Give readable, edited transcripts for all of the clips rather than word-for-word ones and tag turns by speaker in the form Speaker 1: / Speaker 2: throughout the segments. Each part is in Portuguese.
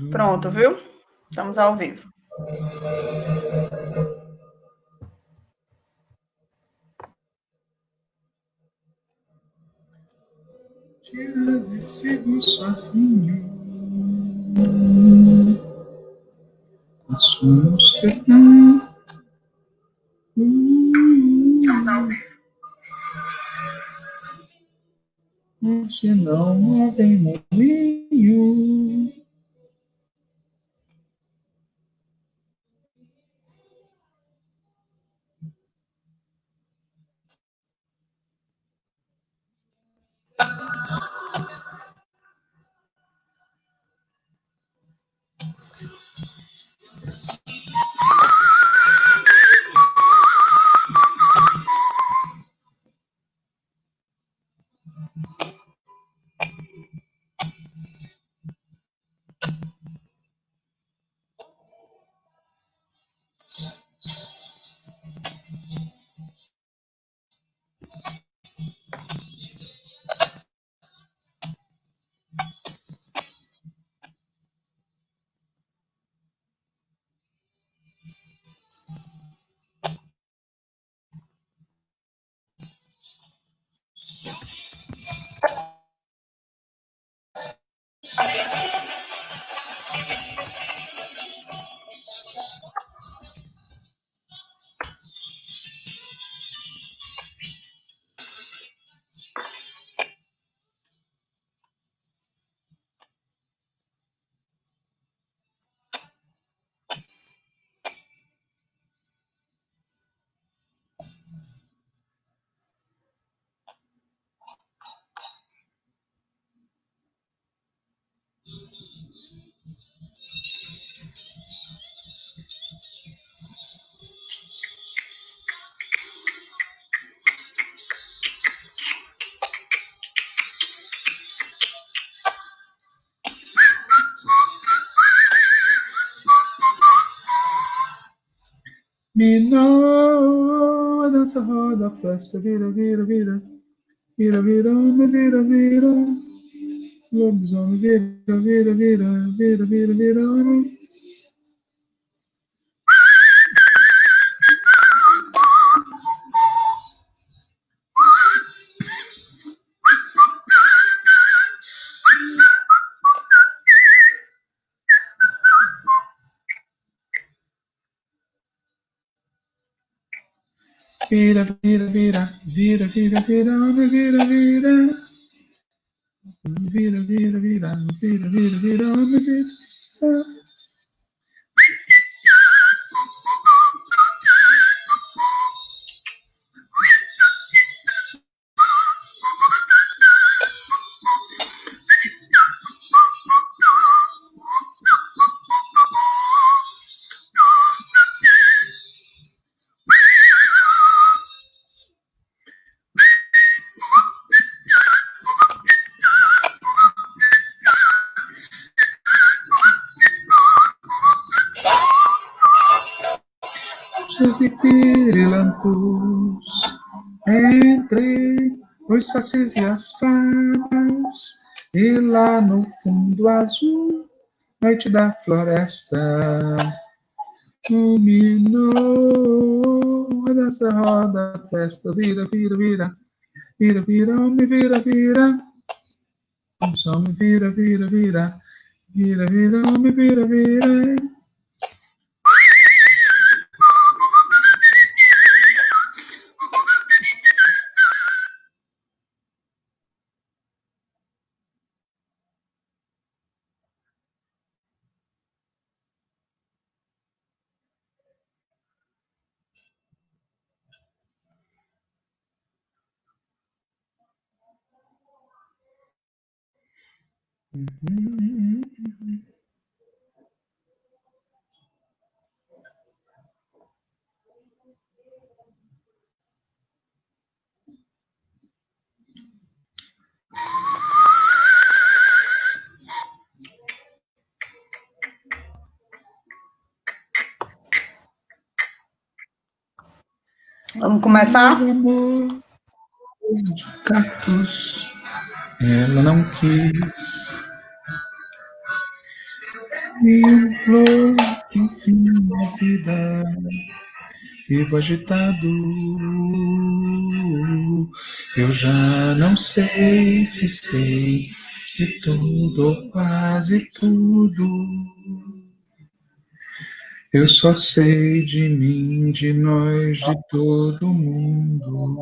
Speaker 1: Pronto, viu? Estamos ao vivo.
Speaker 2: Dias e sigo sozinho. Assuntos que não.
Speaker 1: Estamos ao vivo.
Speaker 2: Hoje não movem moinho. Minô, dança, roda, festa, vira, vira, vira. Vira, vira, homem, vira, vira. Lobisomem, vira, vira, vira. Vira, vira, vira, homem. Vira, vira, vira. Vira, vira, vira, homem, vira, vira. Vira, vira, vira. Vira, vira, vira, homem, vira. E pirilampus entre os sacis e as fadas, e lá no fundo azul, noite da floresta, iluminou, dança, roda, festa, vira, vira, vira, vira, vira, homem, vira, vira, homem, vira, vira, vira, vira, vira, homem, vira, vira.
Speaker 1: Vamos começar?
Speaker 2: Amor de cactus, ela não quis. E flor, enfim, a vida, vivo agitado. Eu já não sei se sei de tudo ou quase tudo. Eu só sei de mim, de nós, de todo mundo.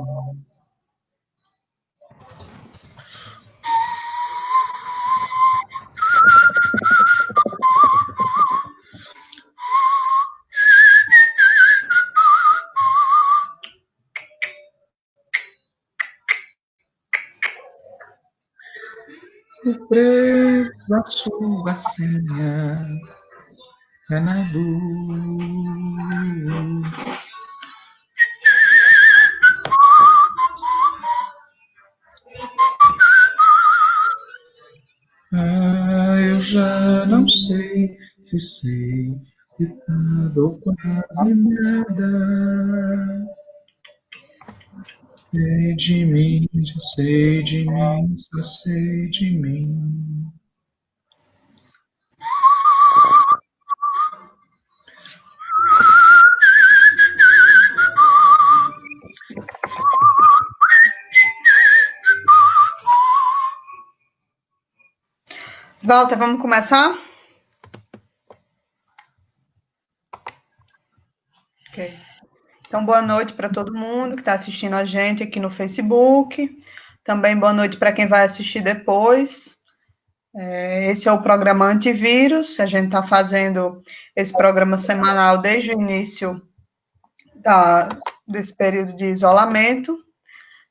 Speaker 2: O preço da sua senha, ganado. Ah, eu já não sei se sei de nada ou quase nada. Sei de mim, só sei de mim.
Speaker 1: Walter, vamos começar? Ok. Então, boa noite para todo mundo que está assistindo a gente aqui no Facebook. Também boa noite para quem vai assistir depois. Esse é o programa Antivírus. A gente está fazendo esse programa semanal desde o início desse período de isolamento.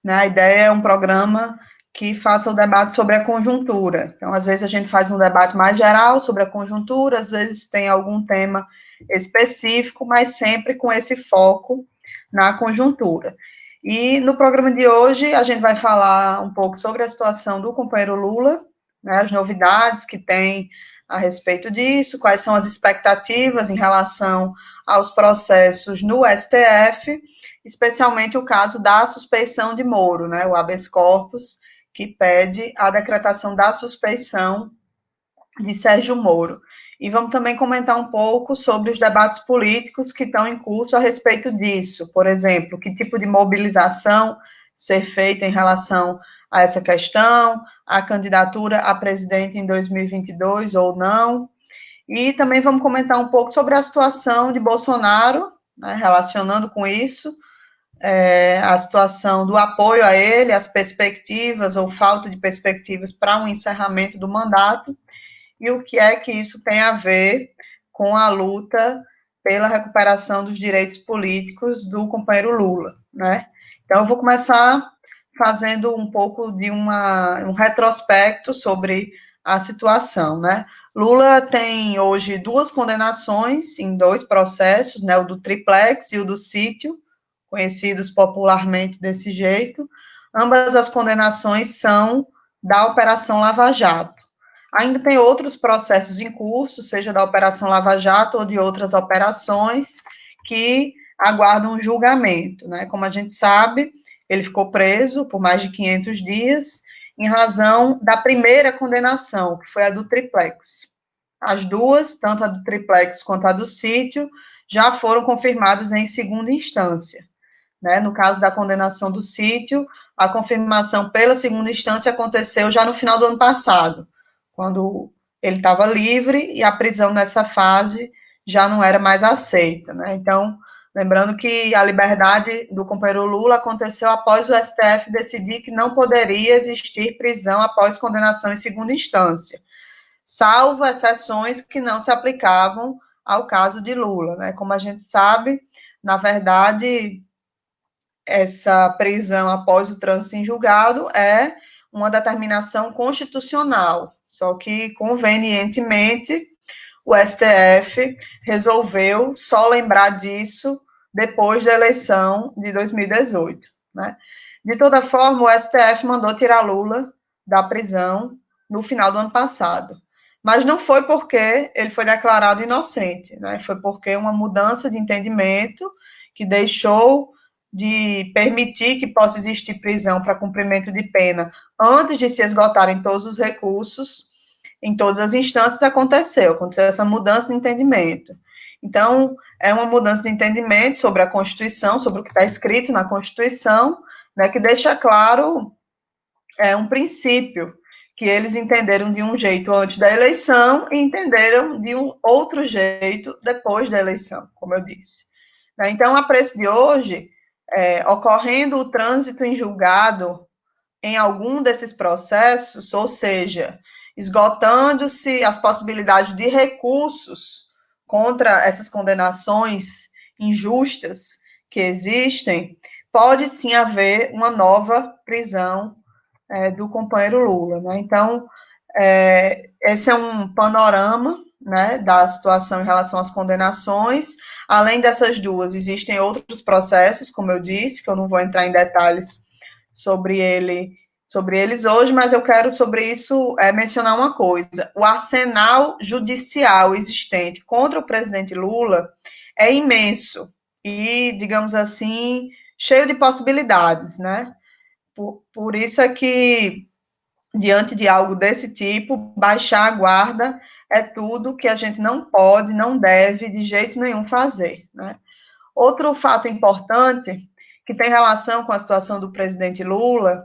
Speaker 1: Né? A ideia é um programa que faça o debate sobre a conjuntura. Então, às vezes, a gente faz um debate mais geral sobre a conjuntura, às vezes tem algum tema específico, mas sempre com esse foco na conjuntura. E no programa de hoje, a gente vai falar um pouco sobre a situação do companheiro Lula, né, as novidades que tem a respeito disso, quais são as expectativas em relação aos processos no STF, especialmente o caso da suspeição de Moro, né, o habeas corpus, que pede a decretação da suspeição de Sérgio Moro. E vamos também comentar um pouco sobre os debates políticos que estão em curso a respeito disso. Por exemplo, que tipo de mobilização ser feita em relação a essa questão, a candidatura a presidente em 2022 ou não. E também vamos comentar um pouco sobre a situação de Bolsonaro, né, relacionando com isso, a situação do apoio a ele, as perspectivas ou falta de perspectivas para um encerramento do mandato, e o que é que isso tem a ver com a luta pela recuperação dos direitos políticos do companheiro Lula, né? Então, eu vou começar fazendo um pouco de um retrospecto sobre a situação, né? Lula tem hoje duas condenações em dois processos, né? O do triplex e o do sítio, conhecidos popularmente desse jeito. Ambas as condenações são da Operação Lava Jato. Ainda tem outros processos em curso, seja da Operação Lava Jato ou de outras operações, que aguardam julgamento, né? Como a gente sabe, ele ficou preso por mais de 500 dias, em razão da primeira condenação, que foi a do triplex. As duas, tanto a do triplex quanto a do sítio, já foram confirmadas em segunda instância. Né? No caso da condenação do sítio, a confirmação pela segunda instância aconteceu já no final do ano passado, quando ele estava livre e a prisão nessa fase já não era mais aceita. Né? Então, lembrando que a liberdade do companheiro Lula aconteceu após o STF decidir que não poderia existir prisão após condenação em segunda instância, salvo exceções que não se aplicavam ao caso de Lula. Né? Como a gente sabe, na verdade, essa prisão após o trânsito em julgado é uma determinação constitucional, só que, convenientemente, o STF resolveu só lembrar disso depois da eleição de 2018, né? De toda forma, o STF mandou tirar Lula da prisão no final do ano passado, mas não foi porque ele foi declarado inocente, né? Foi porque uma mudança de entendimento que deixou de permitir que possa existir prisão para cumprimento de pena antes de se esgotarem todos os recursos, em todas as instâncias aconteceu essa mudança de entendimento. Então, é uma mudança de entendimento sobre a Constituição, sobre o que está escrito na Constituição, né, que deixa claro um princípio, que eles entenderam de um jeito antes da eleição e entenderam de um outro jeito depois da eleição, como eu disse. Então, a preço de hoje, ocorrendo o trânsito em julgado em algum desses processos, ou seja, esgotando-se as possibilidades de recursos contra essas condenações injustas que existem, pode sim haver uma nova prisão do companheiro Lula, né? Então, esse é um panorama, né, da situação em relação às condenações. Além dessas duas, existem outros processos, como eu disse, que eu não vou entrar em detalhes sobre eles hoje, mas eu quero sobre isso mencionar uma coisa. O arsenal judicial existente contra o presidente Lula é imenso e, digamos assim, cheio de possibilidades, né? Por isso é que, diante de algo desse tipo, baixar a guarda é tudo que a gente não pode, não deve de jeito nenhum fazer, né? Outro fato importante que tem relação com a situação do presidente Lula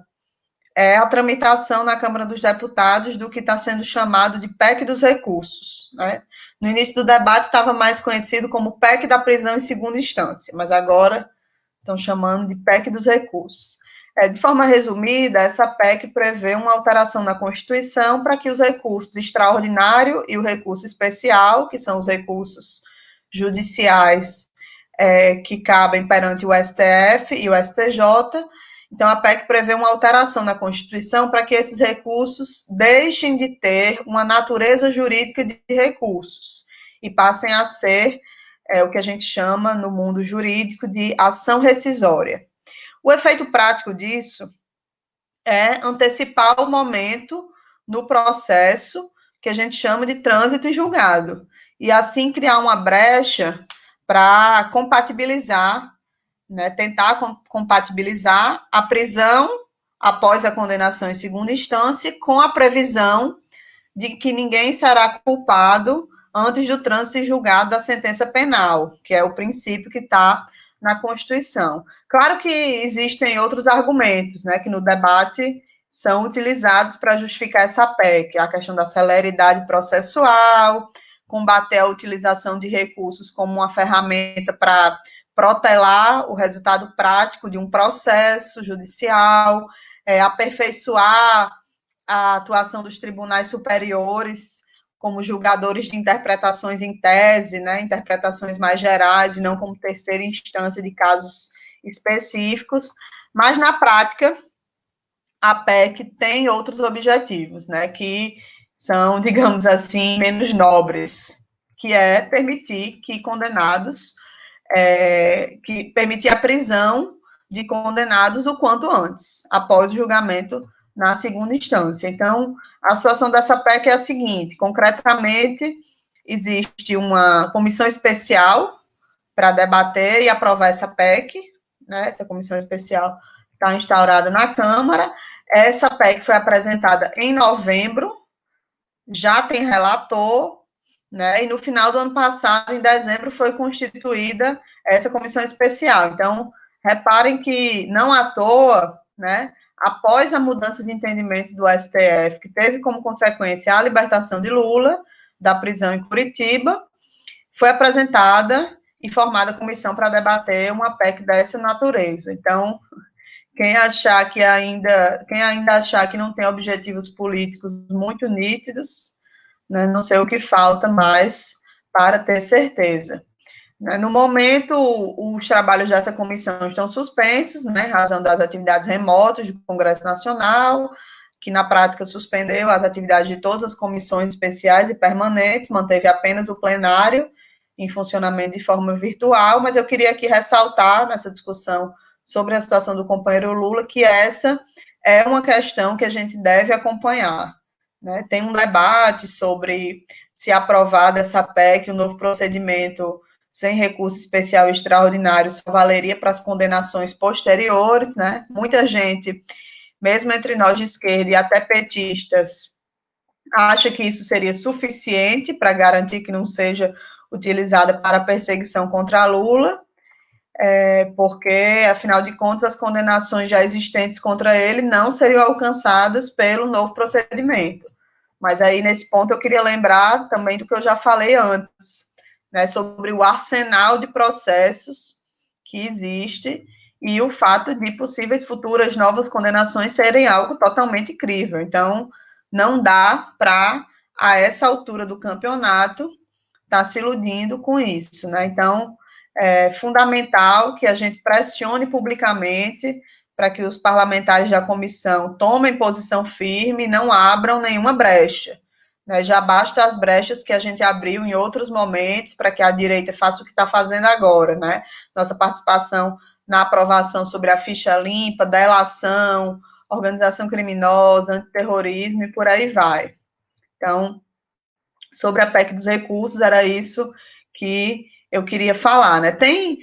Speaker 1: é a tramitação na Câmara dos Deputados do que está sendo chamado de PEC dos recursos, né? No início do debate estava mais conhecido como PEC da prisão em segunda instância, mas agora estão chamando de PEC dos recursos. De forma resumida, essa PEC prevê uma alteração na Constituição para que os recursos extraordinário e o recurso especial, que são os recursos judiciais que cabem perante o STF e o STJ, então a PEC prevê uma alteração na Constituição para que esses recursos deixem de ter uma natureza jurídica de recursos e passem a ser o que a gente chama no mundo jurídico de ação rescisória. O efeito prático disso é antecipar o momento no processo que a gente chama de trânsito em julgado, e assim criar uma brecha para compatibilizar, né, tentar compatibilizar a prisão após a condenação em segunda instância com a previsão de que ninguém será culpado antes do trânsito em julgado da sentença penal, que é o princípio que está na Constituição. Claro que existem outros argumentos, né, que no debate são utilizados para justificar essa PEC, a questão da celeridade processual, combater a utilização de recursos como uma ferramenta para protelar o resultado prático de um processo judicial, aperfeiçoar a atuação dos tribunais superiores como julgadores de interpretações em tese, né, interpretações mais gerais e não como terceira instância de casos específicos, mas na prática a PEC tem outros objetivos, né, que são, digamos assim, menos nobres, que é permitir que condenados, que permitir a prisão de condenados o quanto antes, após o julgamento na segunda instância. Então, a situação dessa PEC é a seguinte: concretamente, existe uma comissão especial para debater e aprovar essa PEC, né? Essa comissão especial está instaurada na Câmara. Essa PEC foi apresentada em novembro, já tem relator, né? E no final do ano passado, em dezembro, foi constituída essa comissão especial. Então, reparem que não à toa, né? Após a mudança de entendimento do STF, que teve como consequência a libertação de Lula da prisão em Curitiba, foi apresentada e formada a comissão para debater uma PEC dessa natureza. Então, quem ainda achar que não tem objetivos políticos muito nítidos, né, não sei o que falta mais para ter certeza. No momento, os trabalhos dessa comissão estão suspensos, né, em razão das atividades remotas do Congresso Nacional, que na prática suspendeu as atividades de todas as comissões especiais e permanentes, manteve apenas o plenário em funcionamento de forma virtual, mas eu queria aqui ressaltar nessa discussão sobre a situação do companheiro Lula, que essa é uma questão que a gente deve acompanhar, né? Tem um debate sobre se aprovada essa PEC, o novo procedimento sem recurso especial e extraordinário só valeria para as condenações posteriores, né? Muita gente, mesmo entre nós de esquerda e até petistas, acha que isso seria suficiente para garantir que não seja utilizada para perseguição contra Lula, porque, afinal de contas, as condenações já existentes contra ele não seriam alcançadas pelo novo procedimento. Mas aí, nesse ponto, eu queria lembrar também do que eu já falei antes, né, sobre o arsenal de processos que existe e o fato de possíveis futuras novas condenações serem algo totalmente crível. Então, não dá para, a essa altura do campeonato, estar se iludindo com isso, né? Então, é fundamental que a gente pressione publicamente para que os parlamentares da comissão tomem posição firme e não abram nenhuma brecha. Né? Já basta as brechas que a gente abriu em outros momentos para que a direita faça o que está fazendo agora, né? Nossa participação na aprovação sobre a ficha limpa, delação, organização criminosa, antiterrorismo e por aí vai. Então, sobre a PEC dos recursos, era isso que eu queria falar, né? Tem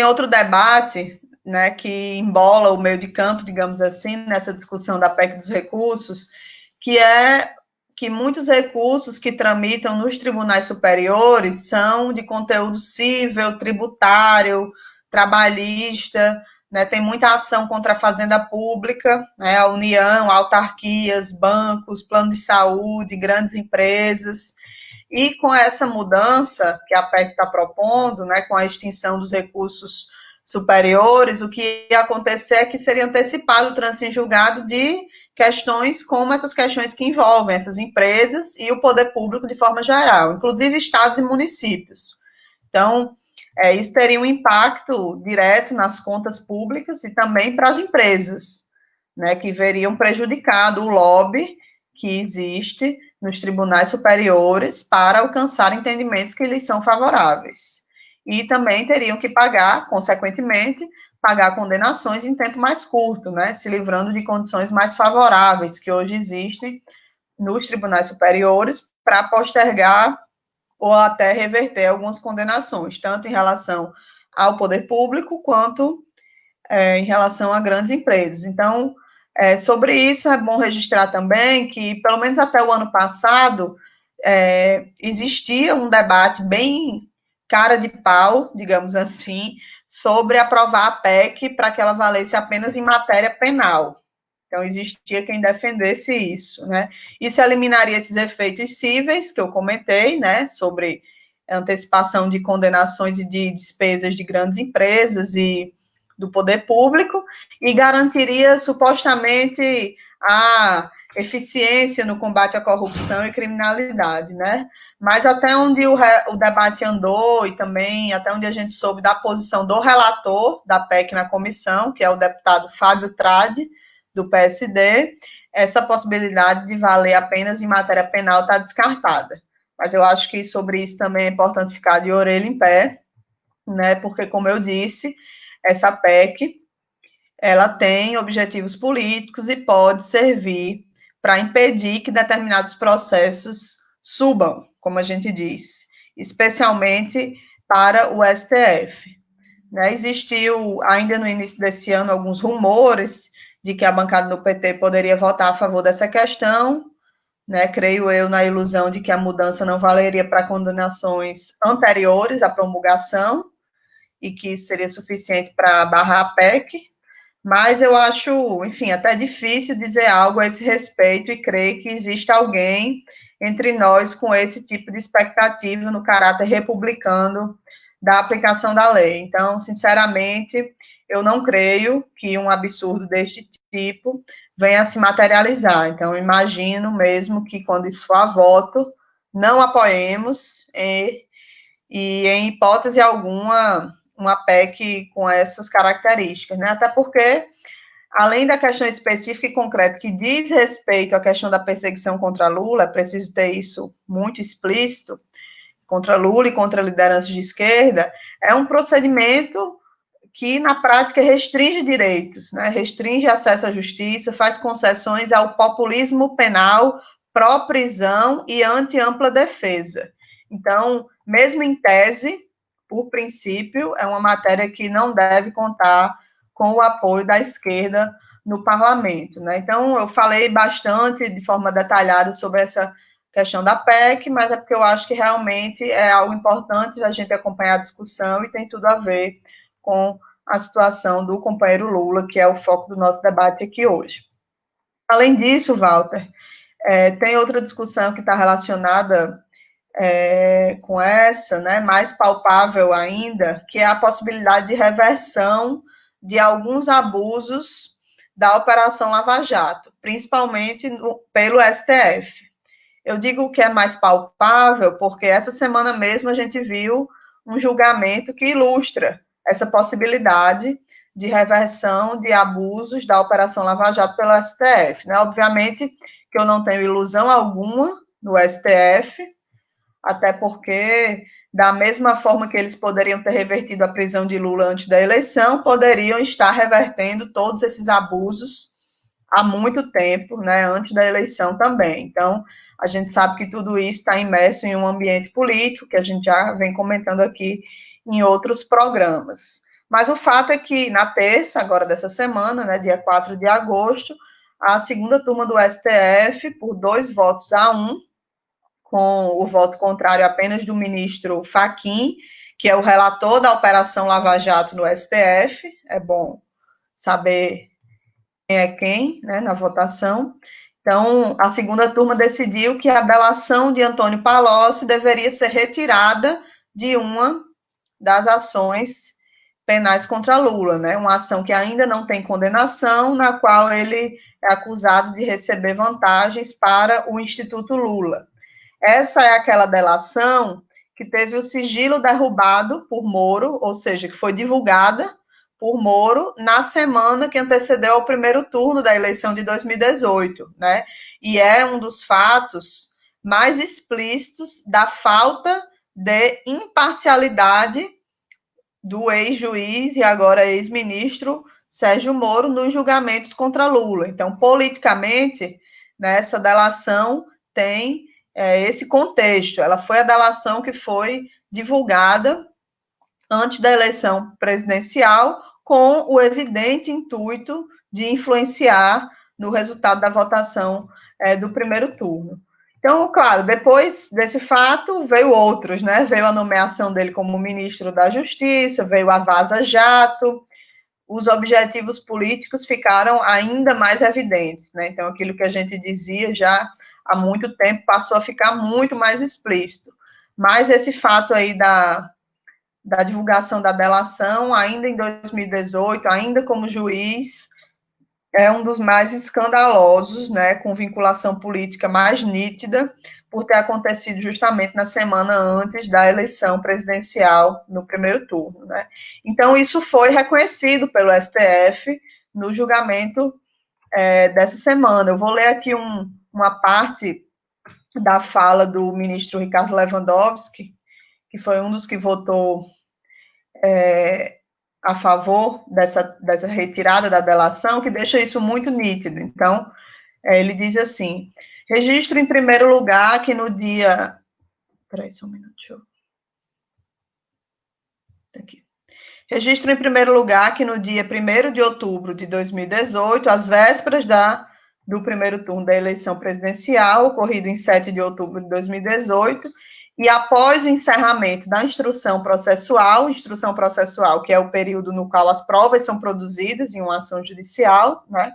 Speaker 1: outro debate, né, que embola o meio de campo, digamos assim, nessa discussão da PEC dos recursos, que é que muitos recursos que tramitam nos tribunais superiores são de conteúdo civil, tributário, trabalhista, né, tem muita ação contra a fazenda pública, né, a União, autarquias, bancos, plano de saúde, grandes empresas. E com essa mudança que a PEC está propondo, né, com a extinção dos recursos superiores, o que ia acontecer é que seria antecipado o trânsito em julgado de questões como essas questões que envolvem essas empresas e o poder público de forma geral, inclusive estados e municípios. Então, isso teria um impacto direto nas contas públicas e também para as empresas, né, que veriam prejudicado o lobby que existe nos tribunais superiores para alcançar entendimentos que lhes são favoráveis. E também teriam que pagar, consequentemente, pagar condenações em tempo mais curto, né, se livrando de condições mais favoráveis que hoje existem nos tribunais superiores para postergar ou até reverter algumas condenações, tanto em relação ao poder público quanto em relação a grandes empresas. Então, sobre isso, é bom registrar também que, pelo menos até o ano passado, existia um debate bem cara de pau, digamos assim, sobre aprovar a PEC para que ela valesse apenas em matéria penal. Então, existia quem defendesse isso, né? Isso eliminaria esses efeitos cíveis que eu comentei, né, sobre antecipação de condenações e de despesas de grandes empresas e do poder público, e garantiria supostamente a eficiência no combate à corrupção e criminalidade, né? Mas até onde o debate andou e também até onde a gente soube da posição do relator da PEC na comissão, que é o deputado Fábio Tradi, do PSD, essa possibilidade de valer apenas em matéria penal está descartada. Mas eu acho que sobre isso também é importante ficar de orelha em pé, né? Porque, como eu disse, essa PEC, ela tem objetivos políticos e pode servir para impedir que determinados processos subam, como a gente diz, especialmente para o STF. Né? Existiu, ainda no início desse ano, alguns rumores de que a bancada do PT poderia votar a favor dessa questão, né? Creio eu na ilusão de que a mudança não valeria para condenações anteriores à promulgação, e que isso seria suficiente para barrar a PEC, mas eu acho, enfim, até difícil dizer algo a esse respeito e creio que existe alguém entre nós com esse tipo de expectativa no caráter republicano da aplicação da lei. Então, sinceramente, eu não creio que um absurdo deste tipo venha a se materializar. Então, imagino mesmo que quando isso for a voto, não apoiemos e em hipótese alguma, uma PEC com essas características, né? Até porque, além da questão específica e concreta que diz respeito à questão da perseguição contra Lula, é preciso ter isso muito explícito, contra Lula e contra lideranças de esquerda, é um procedimento que, na prática, restringe direitos, né? Restringe acesso à justiça, faz concessões ao populismo penal, pró-prisão e anti-ampla defesa. Então, mesmo em tese, por princípio, é uma matéria que não deve contar com o apoio da esquerda no parlamento, né? Então, eu falei bastante, de forma detalhada, sobre essa questão da PEC, mas é porque eu acho que realmente é algo importante a gente acompanhar a discussão e tem tudo a ver com a situação do companheiro Lula, que é o foco do nosso debate aqui hoje. Além disso, Walter, tem outra discussão que está relacionada com essa, né, mais palpável ainda, que é a possibilidade de reversão de alguns abusos da Operação Lava Jato, principalmente pelo STF. Eu digo que é mais palpável porque essa semana mesmo a gente viu um julgamento que ilustra essa possibilidade de reversão de abusos da Operação Lava Jato pelo STF. Né? Obviamente que eu não tenho ilusão alguma no STF, até porque, da mesma forma que eles poderiam ter revertido a prisão de Lula antes da eleição, poderiam estar revertendo todos esses abusos há muito tempo, né, antes da eleição também. Então, a gente sabe que tudo isso está imerso em um ambiente político, que a gente já vem comentando aqui em outros programas. Mas o fato é que, na terça, agora dessa semana, né, dia 4 de agosto, a segunda turma do STF, por 2 votos a 1, com o voto contrário apenas do ministro Fachin, que é o relator da Operação Lava Jato no STF, é bom saber quem é quem, né, na votação. Então, a segunda turma decidiu que a delação de Antônio Palocci deveria ser retirada de uma das ações penais contra Lula, né, uma ação que ainda não tem condenação, na qual ele é acusado de receber vantagens para o Instituto Lula. Essa é aquela delação que teve o sigilo derrubado por Moro, ou seja, que foi divulgada por Moro na semana que antecedeu ao primeiro turno da eleição de 2018, né? E é um dos fatos mais explícitos da falta de imparcialidade do ex-juiz e agora ex-ministro Sérgio Moro nos julgamentos contra Lula. Então, politicamente, né, essa delação tem esse contexto. Ela foi a delação que foi divulgada antes da eleição presidencial, com o evidente intuito de influenciar no resultado da votação do primeiro turno. Então, claro, depois desse fato, veio outros, né? Veio a nomeação dele como ministro da Justiça, veio a Vaza Jato, os objetivos políticos ficaram ainda mais evidentes, né? Então, aquilo que a gente dizia já há muito tempo passou a ficar muito mais explícito. Mas esse fato aí da divulgação da delação, ainda em 2018, ainda como juiz, é um dos mais escandalosos, né, com vinculação política mais nítida, por ter acontecido justamente na semana antes da eleição presidencial no primeiro turno, né. Então, isso foi reconhecido pelo STF no julgamento dessa semana. Eu vou ler aqui uma parte da fala do ministro Ricardo Lewandowski, que foi um dos que votou a favor dessa retirada da delação, que deixa isso muito nítido. Então, ele diz assim: registro em primeiro lugar que no dia. Peraí, só um minuto, deixa eu. Aqui. Registro em primeiro lugar que no dia 1º de outubro de 2018, às vésperas do primeiro turno da eleição presidencial, ocorrido em 7 de outubro de 2018, e após o encerramento da instrução processual que é o período no qual as provas são produzidas em uma ação judicial, né?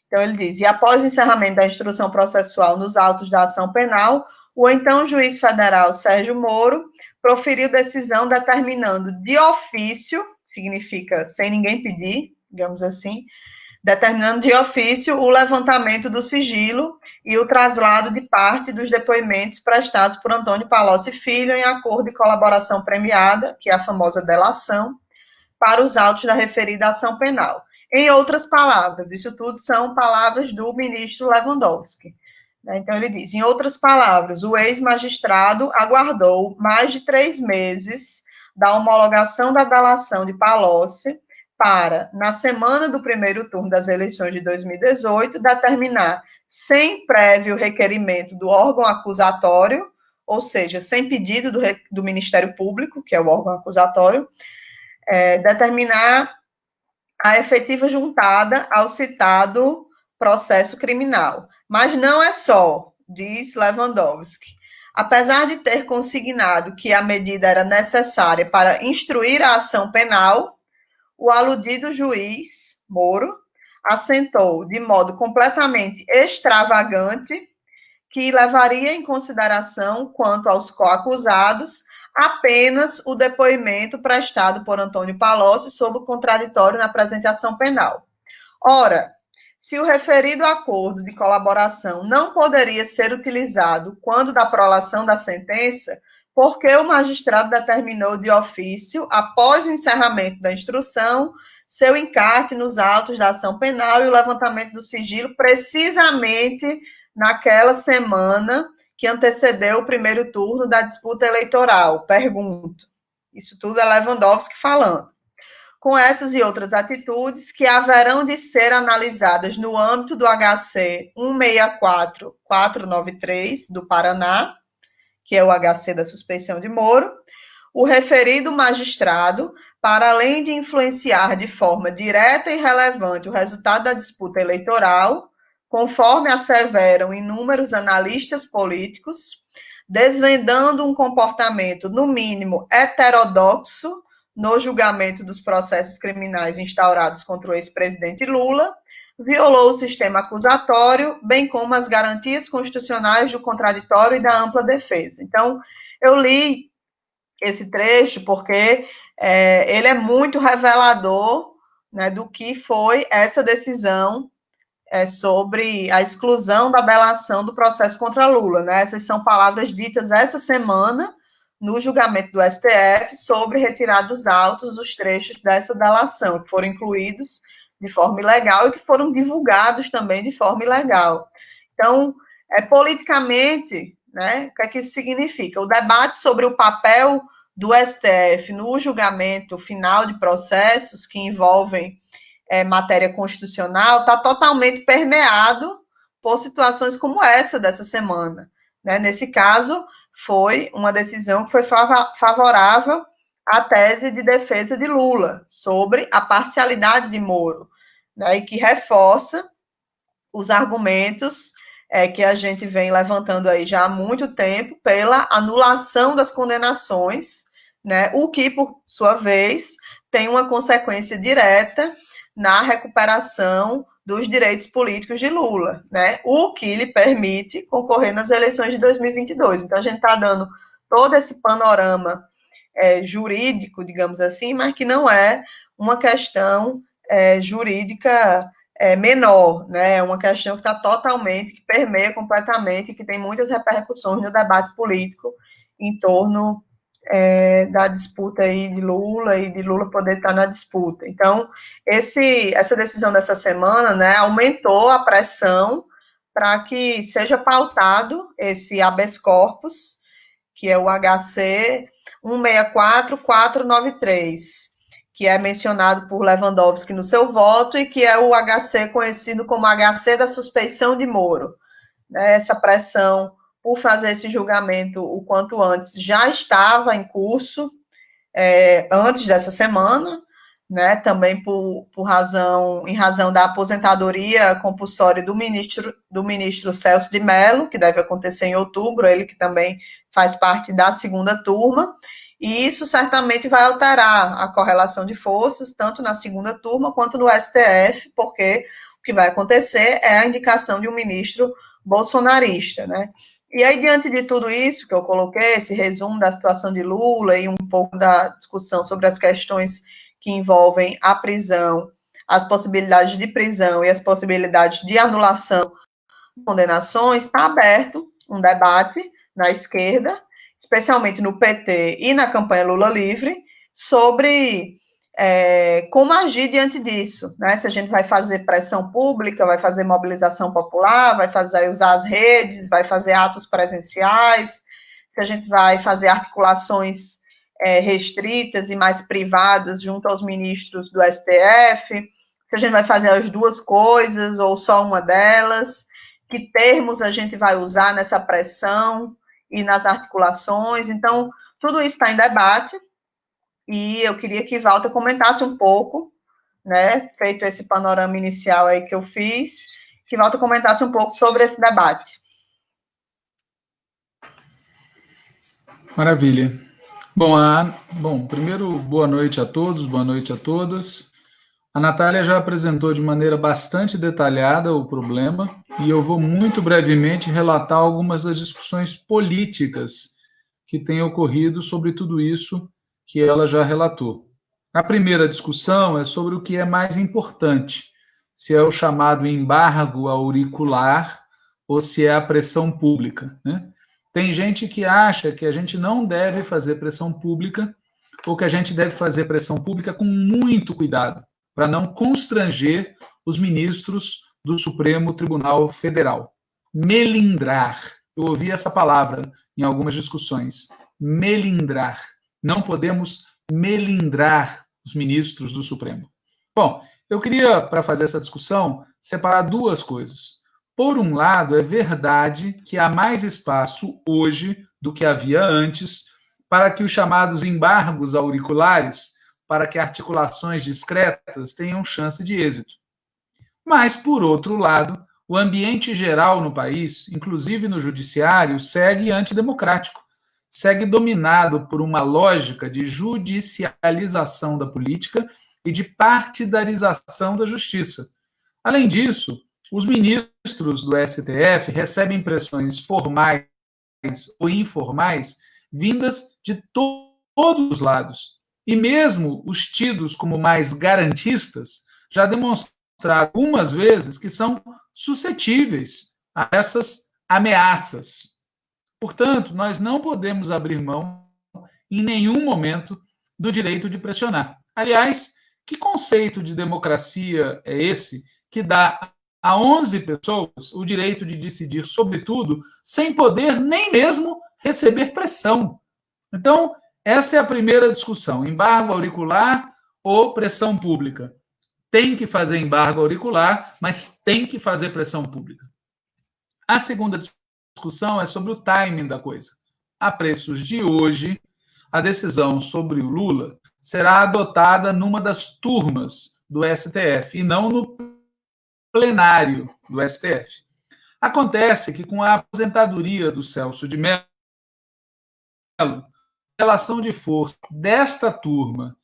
Speaker 1: Então, ele diz, e após o encerramento da instrução processual nos autos da ação penal, o então juiz federal Sérgio Moro proferiu decisão determinando de ofício, significa sem ninguém pedir, digamos assim, determinando de ofício o levantamento do sigilo e o traslado de parte dos depoimentos prestados por Antônio Palocci Filho em acordo de colaboração premiada, que é a famosa delação, para os autos da referida ação penal. Em outras palavras, isso tudo são palavras do ministro Lewandowski. Então, ele diz, em outras palavras, o ex-magistrado aguardou mais de 3 meses da homologação da delação de Palocci para, na semana do primeiro turno das eleições de 2018, determinar, sem prévio requerimento do órgão acusatório, ou seja, sem pedido do Ministério Público, que é o órgão acusatório, determinar a efetiva juntada ao citado processo criminal. Mas não é só diz Lewandowski. Apesar de ter consignado que a medida era necessária para instruir a ação penal, o aludido juiz, Moro, assentou de modo completamente extravagante que levaria em consideração, quanto aos coacusados, apenas o depoimento prestado por Antônio Palocci sob o contraditório na apresentação penal. Ora, se o referido acordo de colaboração não poderia ser utilizado quando da prolação da sentença, porque o magistrado determinou de ofício, após o encerramento da instrução, seu encarte nos autos da ação penal e o levantamento do sigilo, precisamente naquela semana que antecedeu o primeiro turno da disputa eleitoral? Pergunto. Isso tudo é Lewandowski falando. Com essas e outras atitudes que haverão de ser analisadas no âmbito do HC 164493 do Paraná, que é o HC da suspeição de Moro, o referido magistrado, para além de influenciar de forma direta e relevante o resultado da disputa eleitoral, conforme asseveram inúmeros analistas políticos, desvendando um comportamento, no mínimo, heterodoxo no julgamento dos processos criminais instaurados contra o ex-presidente Lula, violou o sistema acusatório, bem como as garantias constitucionais do contraditório e da ampla defesa. Então, eu li esse trecho porque ele é muito revelador, né, do que foi essa decisão sobre a exclusão da delação do processo contra Lula, né? Essas são palavras ditas essa semana no julgamento do STF sobre retirada dos autos os trechos dessa delação, que foram incluídos de forma ilegal e que foram divulgados também de forma ilegal. Então, politicamente, né, o que é que isso significa? O debate sobre o papel do STF no julgamento final de processos que envolvem matéria constitucional está totalmente permeado por situações como essa dessa semana, né? Nesse caso, foi uma decisão que foi favorável à tese de defesa de Lula sobre a parcialidade de Moro, né? E que reforça os argumentos que a gente vem levantando aí já há muito tempo pela anulação das condenações, né? O que, por sua vez, tem uma consequência direta na recuperação dos direitos políticos de Lula, né? O que lhe permite concorrer nas eleições de 2022. Então, a gente está dando todo esse panorama jurídico, digamos assim, mas que não é uma questão jurídica menor, né? É uma questão que está totalmente, que permeia completamente, que tem muitas repercussões no debate político em torno da disputa aí de Lula e de Lula poder estar na disputa. Então, essa decisão dessa semana, né, aumentou a pressão para que seja pautado esse habeas corpus, que é o HC 164493, que é mencionado por Lewandowski no seu voto e que é o HC conhecido como HC da suspeição de Moro. Essa pressão por fazer esse julgamento o quanto antes já estava em curso antes dessa semana, né, também em razão da aposentadoria compulsória do ministro Celso de Mello, que deve acontecer em outubro, ele que também faz parte da segunda turma, e isso certamente vai alterar a correlação de forças, tanto na segunda turma quanto no STF, porque o que vai acontecer é a indicação de um ministro bolsonarista, né? E aí, diante de tudo isso que eu coloquei, esse resumo da situação de Lula e um pouco da discussão sobre as questões que envolvem a prisão, as possibilidades de prisão e as possibilidades de anulação de condenações, está aberto um debate na esquerda, especialmente no PT e na campanha Lula Livre, sobre como agir diante disso, né? Se a gente vai fazer pressão pública, vai fazer mobilização popular, vai usar as redes, vai fazer atos presenciais, se a gente vai fazer articulações restritas e mais privadas junto aos ministros do STF, se a gente vai fazer as duas coisas ou só uma delas, que termos a gente vai usar nessa pressão e nas articulações. Então, tudo isso está em debate. E eu queria que Walter comentasse um pouco, né, feito esse panorama inicial aí que eu fiz, que Walter comentasse um pouco sobre esse debate.
Speaker 2: Maravilha. Bom, primeiro, boa noite a todos, boa noite a todas. A Natália já apresentou de maneira bastante detalhada o problema e eu vou muito brevemente relatar algumas das discussões políticas que têm ocorrido sobre tudo isso que ela já relatou. A primeira discussão é sobre o que é mais importante, se é o chamado embargo auricular ou se é a pressão pública, né? Tem gente que acha que a gente não deve fazer pressão pública ou que a gente deve fazer pressão pública com muito cuidado, para não constranger os ministros do Supremo Tribunal Federal. Melindrar. Eu ouvi essa palavra em algumas discussões. Melindrar. Não podemos melindrar os ministros do Supremo. Bom, eu queria, para fazer essa discussão, separar duas coisas. Por um lado, é verdade que há mais espaço hoje do que havia antes para que os chamados embargos auriculares, para que articulações discretas tenham chance de êxito. Mas, por outro lado, o ambiente geral no país, inclusive no judiciário, segue antidemocrático, segue dominado por uma lógica de judicialização da política e de partidarização da justiça. Além disso, os ministros do STF recebem pressões formais ou informais vindas de todos os lados. E mesmo os tidos como mais garantistas já demonstraram algumas vezes que são suscetíveis a essas ameaças. Portanto, nós não podemos abrir mão em nenhum momento do direito de pressionar. Aliás, que conceito de democracia é esse que dá a 11 pessoas o direito de decidir sobre tudo, sem poder nem mesmo receber pressão? Então, essa é a primeira discussão: embargo auricular ou pressão pública. Tem que fazer embargo auricular, mas tem que fazer pressão pública. A segunda discussão é sobre o timing da coisa. A preços de hoje, a decisão sobre o Lula será adotada numa das turmas do STF e não no plenário do STF. Acontece que, com a aposentadoria do Celso de Mello, a relação de força desta turma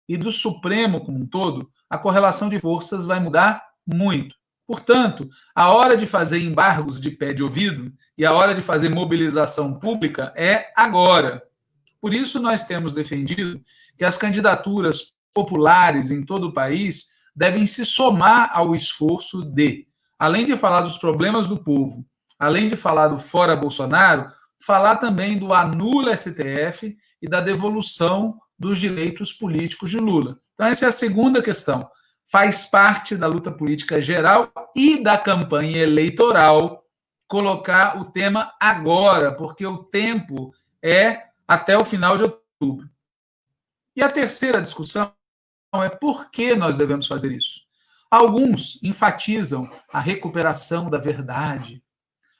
Speaker 2: e do Supremo como um todo, a correlação de forças vai mudar muito. Portanto, a hora de fazer embargos de pé de ouvido e a hora de fazer mobilização pública é agora. Por isso, nós temos defendido que as candidaturas populares em todo o país devem se somar ao esforço de, além de falar dos problemas do povo, além de falar do fora Bolsonaro, falar também do anula STF e da devolução dos direitos políticos de Lula. Então, essa é a segunda questão. Faz parte da luta política geral e da campanha eleitoral colocar o tema agora, porque o tempo é até o final de outubro. E a terceira discussão é por que nós devemos fazer isso. Alguns enfatizam a recuperação da verdade,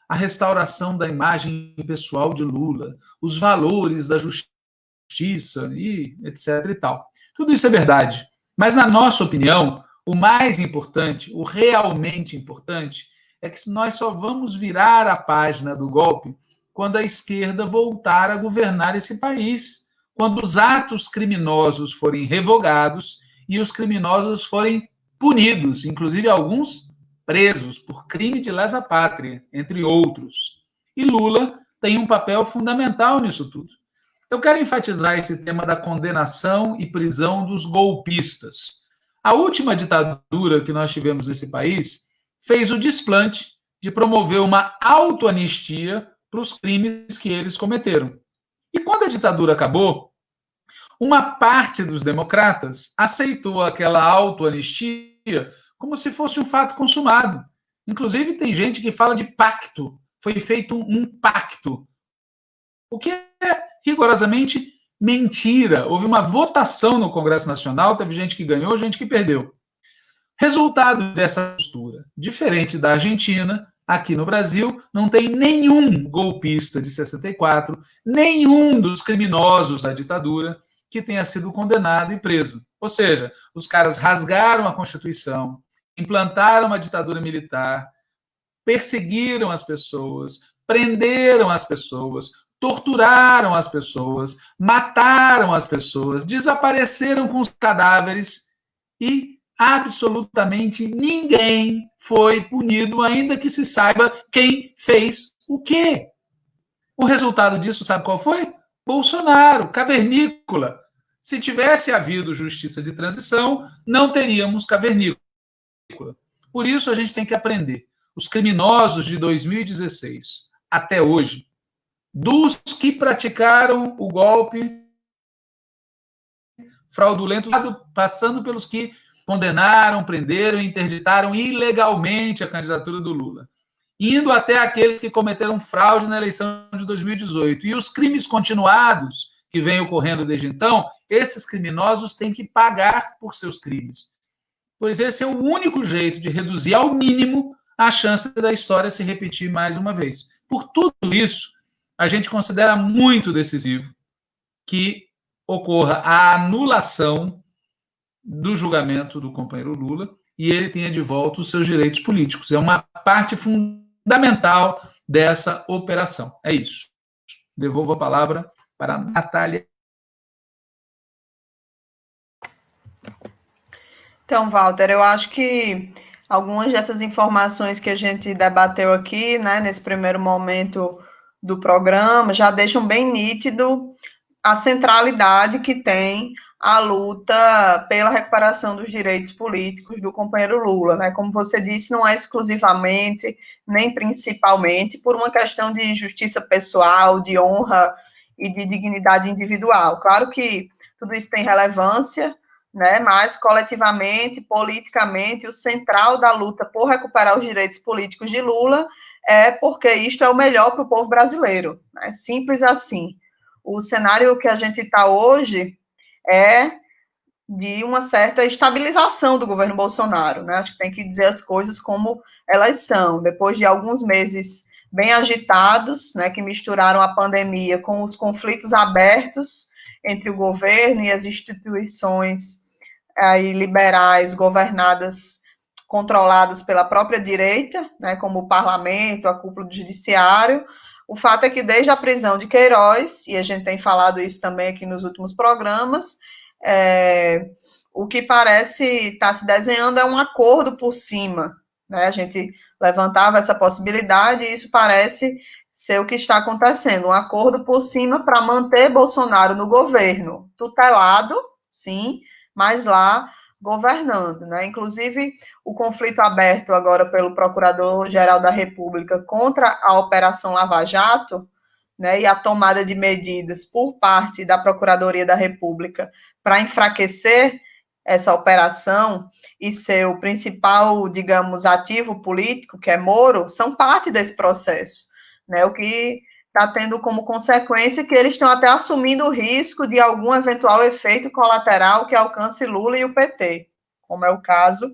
Speaker 2: a restauração da imagem pessoal de Lula, os valores da justiça e etc. e tal. Tudo isso é verdade. Mas, na nossa opinião, o mais importante, o realmente importante, é que nós só vamos virar a página do golpe quando a esquerda voltar a governar esse país, quando os atos criminosos forem revogados e os criminosos forem punidos, inclusive alguns presos por crime de lesa pátria, entre outros. E Lula tem um papel fundamental nisso tudo. Eu quero enfatizar esse tema da condenação e prisão dos golpistas. A última ditadura que nós tivemos nesse país fez o desplante de promover uma autoanistia para os crimes que eles cometeram. E quando a ditadura acabou, uma parte dos democratas aceitou aquela autoanistia como se fosse um fato consumado. Inclusive, tem gente que fala de pacto. Foi feito um pacto. O que é rigorosamente mentira. Houve uma votação no Congresso Nacional, teve gente que ganhou, gente que perdeu. Resultado dessa postura, diferente da Argentina, aqui no Brasil, não tem nenhum golpista de 64, nenhum dos criminosos da ditadura que tenha sido condenado e preso. Ou seja, os caras rasgaram a Constituição, implantaram uma ditadura militar, perseguiram as pessoas, prenderam as pessoas, torturaram as pessoas, mataram as pessoas, desapareceram com os cadáveres e absolutamente ninguém foi punido, ainda que se saiba quem fez o quê. O resultado disso, sabe qual foi? Bolsonaro, cavernícola. Se tivesse havido justiça de transição, não teríamos cavernícola. Por isso, a gente tem que aprender. Os criminosos de 2016 até hoje, dos que praticaram o golpe fraudulento, passando pelos que condenaram, prenderam e interditaram ilegalmente a candidatura do Lula, indo até aqueles que cometeram fraude na eleição de 2018. E os crimes continuados que vêm ocorrendo desde então, esses criminosos têm que pagar por seus crimes. Pois esse é o único jeito de reduzir ao mínimo a chance da história se repetir mais uma vez. Por tudo isso, a gente considera muito decisivo que ocorra a anulação do julgamento do companheiro Lula e ele tenha de volta os seus direitos políticos. É uma parte fundamental dessa operação. É isso. Devolvo a palavra para a Natália.
Speaker 1: Então, Walter, eu acho que algumas dessas informações que a gente debateu aqui, né, nesse primeiro momento do programa, já deixam bem nítido a centralidade que tem a luta pela recuperação dos direitos políticos do companheiro Lula, né? Como você disse, não é exclusivamente, nem principalmente, por uma questão de justiça pessoal, de honra e de dignidade individual. Claro que tudo isso tem relevância, né? Mas coletivamente, politicamente, o central da luta por recuperar os direitos políticos de Lula é porque isto é o melhor para o povo brasileiro, né? Simples assim. O cenário que a gente está hoje é de uma certa estabilização do governo Bolsonaro, né? Acho que tem que dizer as coisas como elas são. Depois de alguns meses bem agitados, né, que misturaram a pandemia com os conflitos abertos entre o governo e as instituições aí, liberais governadas, controladas pela própria direita, né, como o parlamento, a cúpula do judiciário. O fato é que desde a prisão de Queiroz, e a gente tem falado isso também aqui nos últimos programas, o que parece estar se desenhando é um acordo por cima, né? A gente levantava essa possibilidade e isso parece ser o que está acontecendo, um acordo por cima para manter Bolsonaro no governo, tutelado, sim, mas lá governando, né? Inclusive, o conflito aberto agora pelo Procurador-Geral da República contra a Operação Lava Jato, né, e a tomada de medidas por parte da Procuradoria da República para enfraquecer essa operação e seu principal, digamos, ativo político, que é Moro, são parte desse processo, né? O que está tendo como consequência que eles estão até assumindo o risco de algum eventual efeito colateral que alcance Lula e o PT, como é o caso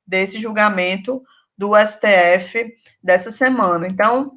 Speaker 1: desse julgamento do STF dessa semana. Então,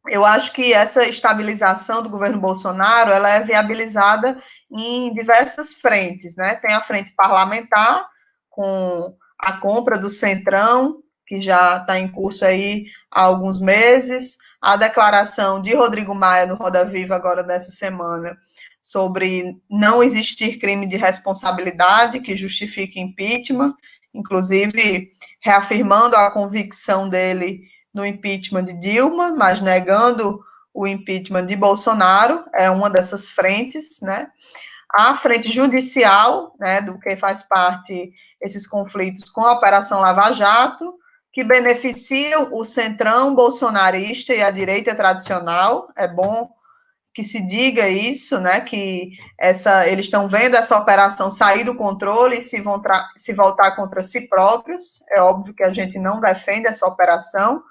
Speaker 1: eu acho que essa estabilização do governo Bolsonaro, ela é viabilizada em diversas frentes, né? Tem a frente parlamentar, com a compra do Centrão, que já está em curso aí há alguns meses, a declaração de Rodrigo Maia no Roda Viva agora dessa semana, sobre não existir crime de responsabilidade que justifique impeachment, inclusive reafirmando a convicção dele no impeachment de Dilma, mas negando o impeachment de Bolsonaro, é uma dessas frentes, né? A frente judicial, né, do que faz parte esses conflitos com a Operação Lava Jato, que beneficiam o centrão bolsonarista e a direita tradicional. É bom que se diga isso, né, que eles estão vendo essa operação sair do controle e se voltar contra si próprios. É óbvio que a gente não defende essa operação,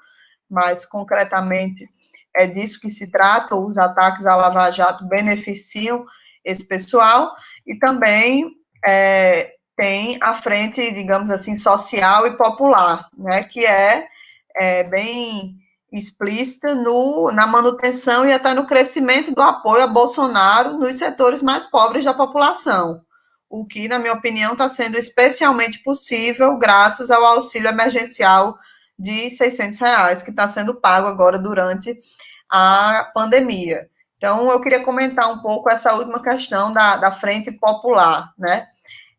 Speaker 1: mas concretamente é disso que se trata. Os ataques à Lava Jato beneficiam esse pessoal, e também tem a frente, digamos assim, social e popular, né, que é bem explícita na manutenção e até no crescimento do apoio a Bolsonaro nos setores mais pobres da população, o que, na minha opinião, está sendo especialmente possível graças ao auxílio emergencial de R$600, que está sendo pago agora durante a pandemia. Então, eu queria comentar um pouco essa última questão da Frente Popular, né?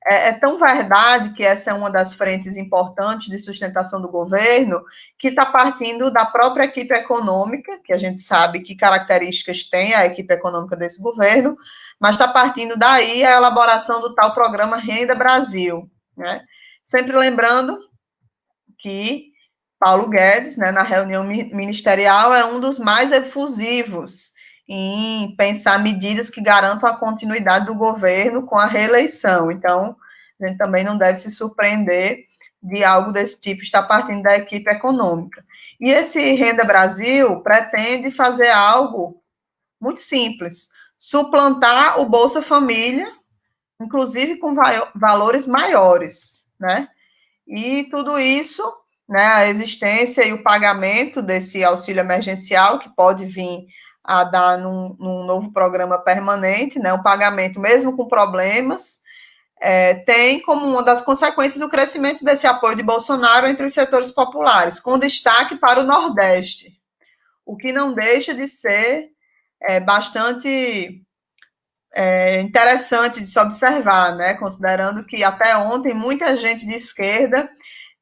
Speaker 1: É tão verdade que essa é uma das frentes importantes de sustentação do governo, que está partindo da própria equipe econômica, que a gente sabe que características tem a equipe econômica desse governo, mas está partindo daí a elaboração do tal programa Renda Brasil, né? Sempre lembrando que Paulo Guedes, né, na reunião ministerial, é um dos mais efusivos em pensar medidas que garantam a continuidade do governo com a reeleição. Então, a gente também não deve se surpreender de algo desse tipo estar partindo da equipe econômica. E esse Renda Brasil pretende fazer algo muito simples, suplantar o Bolsa Família, inclusive com valores maiores, né? E tudo isso, né, a existência e o pagamento desse auxílio emergencial, que pode vir a dar num novo programa permanente, né, o pagamento mesmo com problemas, tem como uma das consequências o crescimento desse apoio de Bolsonaro entre os setores populares, com destaque para o Nordeste, o que não deixa de ser bastante interessante de se observar, né, considerando que até ontem muita gente de esquerda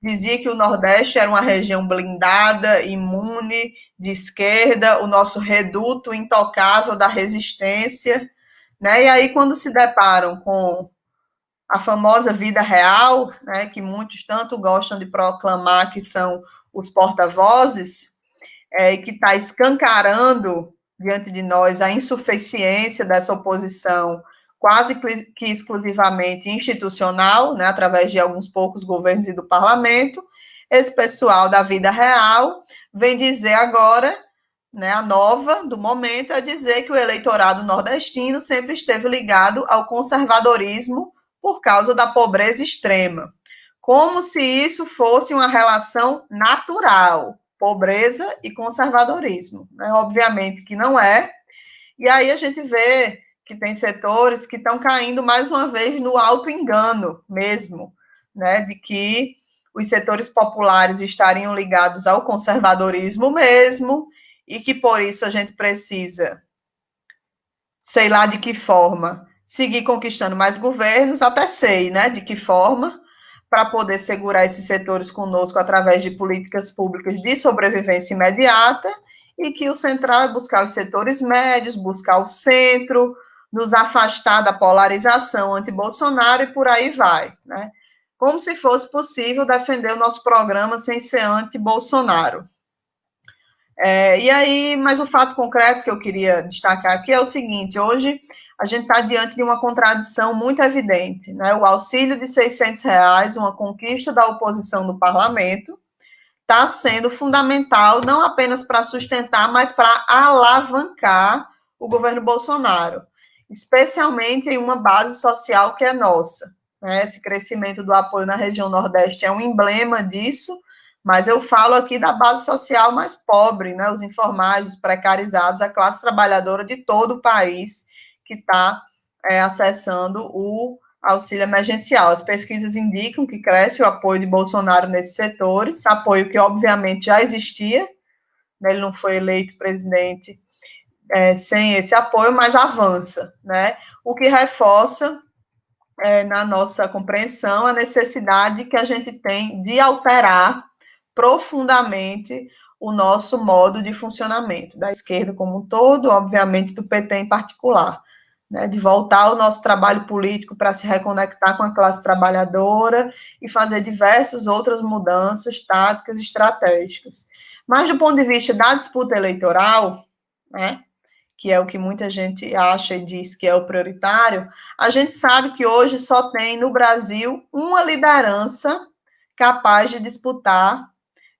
Speaker 1: dizia que o Nordeste era uma região blindada, imune, de esquerda, o nosso reduto intocável da resistência, né? E aí, quando se deparam com a famosa vida real, né, que muitos tanto gostam de proclamar que são os porta-vozes, e que está escancarando diante de nós a insuficiência dessa oposição quase que exclusivamente institucional, né, através de alguns poucos governos e do parlamento, esse pessoal da vida real vem dizer agora, né, a nova do momento é dizer que o eleitorado nordestino sempre esteve ligado ao conservadorismo por causa da pobreza extrema, como se isso fosse uma relação natural, pobreza e conservadorismo, né? Obviamente que não é, e aí a gente vê que tem setores que estão caindo mais uma vez no auto-engano mesmo, né, de que os setores populares estariam ligados ao conservadorismo mesmo, e que por isso a gente precisa, sei lá de que forma, seguir conquistando mais governos, até sei, né, de que forma, para poder segurar esses setores conosco através de políticas públicas de sobrevivência imediata, e que o central é buscar os setores médios, buscar o centro, nos afastar da polarização anti-Bolsonaro e por aí vai, né? Como se fosse possível defender o nosso programa sem ser anti-Bolsonaro. E aí, mas o fato concreto que eu queria destacar aqui é o seguinte: hoje a gente está diante de uma contradição muito evidente, né? O auxílio de R$ 600, uma conquista da oposição no parlamento, está sendo fundamental não apenas para sustentar, mas para alavancar o governo Bolsonaro, especialmente em uma base social que é nossa, né? Esse crescimento do apoio na região Nordeste é um emblema disso, mas eu falo aqui da base social mais pobre, né? Os informais, os precarizados, a classe trabalhadora de todo o país que está acessando o auxílio emergencial. As pesquisas indicam que cresce o apoio de Bolsonaro nesses setores, apoio que obviamente já existia, né? Ele não foi eleito presidente sem esse apoio, mas avança, né? O que reforça na nossa compreensão a necessidade que a gente tem de alterar profundamente o nosso modo de funcionamento, da esquerda como um todo, obviamente do PT em particular, né, de voltar ao nosso trabalho político para se reconectar com a classe trabalhadora e fazer diversas outras mudanças táticas e estratégicas. Mas do ponto de vista da disputa eleitoral, né, que é o que muita gente acha e diz que é o prioritário, a gente sabe que hoje só tem no Brasil uma liderança capaz de disputar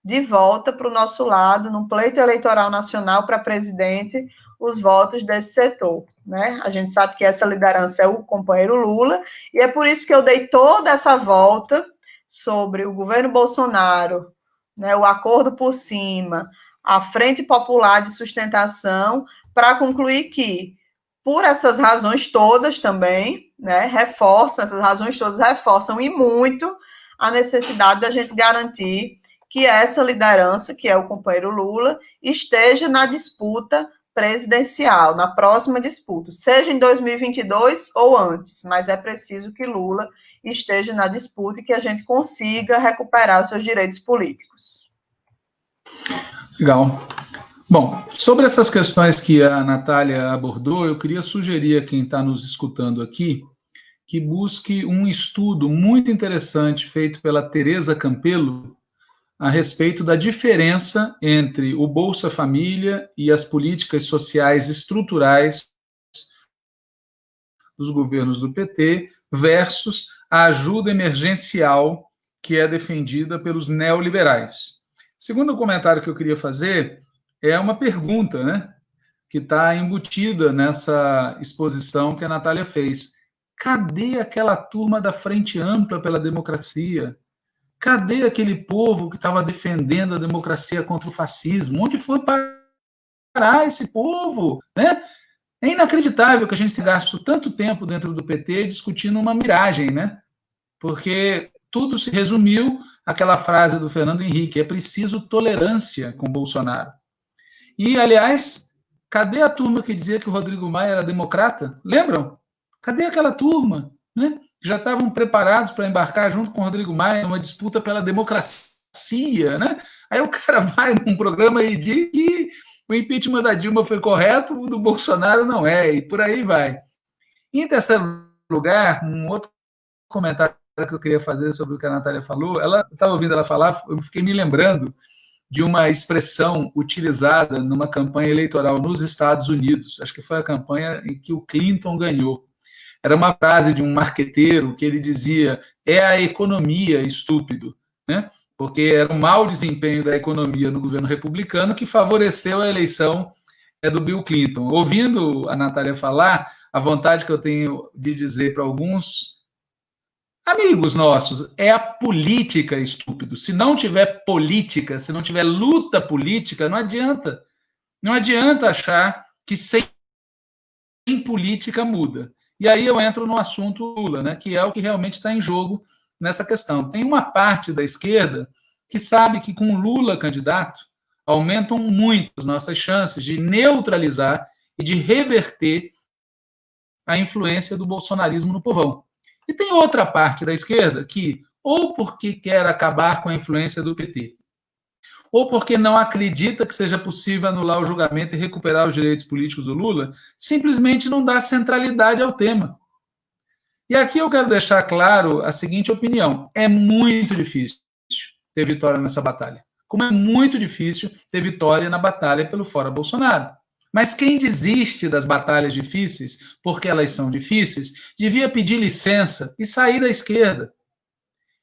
Speaker 1: de volta para o nosso lado, no pleito eleitoral nacional para presidente, os votos desse setor, né? A gente sabe que essa liderança é o companheiro Lula, e é por isso que eu dei toda essa volta sobre o governo Bolsonaro, né, o acordo por cima, a Frente Popular de Sustentação, para concluir que, por essas razões todas também, né, essas razões todas reforçam e muito a necessidade da gente garantir que essa liderança, que é o companheiro Lula, esteja na disputa presidencial, na próxima disputa, seja em 2022 ou antes, mas é preciso que Lula esteja na disputa e que a gente consiga recuperar os seus direitos políticos.
Speaker 2: Legal. Bom, sobre essas questões que a Natália abordou, eu queria sugerir a quem está nos escutando aqui que busque um estudo muito interessante feito pela Teresa Campelo a respeito da diferença entre o Bolsa Família e as políticas sociais estruturais dos governos do PT versus a ajuda emergencial que é defendida pelos neoliberais. Segundo comentário que eu queria fazer é uma pergunta, né, que está embutida nessa exposição que a Natália fez. Cadê aquela turma da Frente Ampla pela Democracia? Cadê aquele povo que estava defendendo a democracia contra o fascismo? Onde foi parar esse povo? Né? É inacreditável que a gente tenha gasto tanto tempo dentro do PT discutindo uma miragem, né? Porque tudo se resumiu àquela frase do Fernando Henrique: é preciso tolerância com Bolsonaro. E, aliás, cadê a turma que dizia que o Rodrigo Maia era democrata? Lembram? Cadê aquela turma, né? Que já estavam preparados para embarcar junto com o Rodrigo Maia numa disputa pela democracia, né? Aí o cara vai num programa e diz que o impeachment da Dilma foi correto, o do Bolsonaro não é, e por aí vai. Em terceiro lugar, um outro comentário que eu queria fazer sobre o que a Natália falou, ela estava ouvindo ela falar, eu fiquei me lembrando de uma expressão utilizada numa campanha eleitoral nos Estados Unidos, acho que foi a campanha em que o Clinton ganhou. Era uma frase de um marqueteiro que ele dizia: é a economia, estúpido, né? Porque era um mau desempenho da economia no governo republicano que favoreceu a eleição do Bill Clinton. Ouvindo a Natália falar, a vontade que eu tenho de dizer para alguns amigos nossos é a política, estúpido. Se não tiver política, se não tiver luta política, não adianta. Não adianta achar que sem política muda. E aí eu entro no assunto Lula, né, que é o que realmente está em jogo nessa questão. Tem uma parte da esquerda que sabe que com Lula candidato aumentam muito as nossas chances de neutralizar e de reverter a influência do bolsonarismo no povão. E tem outra parte da esquerda que, ou porque quer acabar com a influência do PT, ou porque não acredita que seja possível anular o julgamento e recuperar os direitos políticos do Lula, simplesmente não dá centralidade ao tema. E aqui eu quero deixar claro a seguinte opinião: é muito difícil ter vitória nessa batalha, como é muito difícil ter vitória na batalha pelo Fora Bolsonaro. Mas quem desiste das batalhas difíceis, porque elas são difíceis, devia pedir licença e sair da esquerda.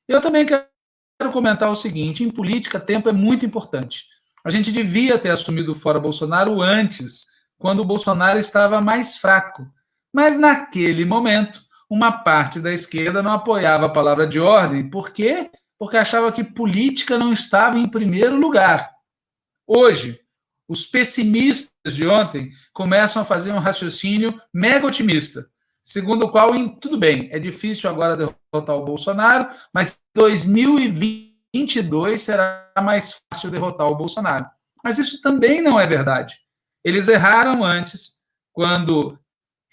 Speaker 2: Eu também quero comentar o seguinte: em política, tempo é muito importante. A gente devia ter assumido o Fora Bolsonaro antes, quando o Bolsonaro estava mais fraco. Mas, naquele momento, uma parte da esquerda não apoiava a palavra de ordem. Por quê? Porque achava que política não estava em primeiro lugar. Hoje, os pessimistas de ontem começam a fazer um raciocínio mega otimista, segundo o qual, tudo bem, é difícil agora derrotar o Bolsonaro, mas 2022 será mais fácil derrotar o Bolsonaro. Mas isso também não é verdade. Eles erraram antes, quando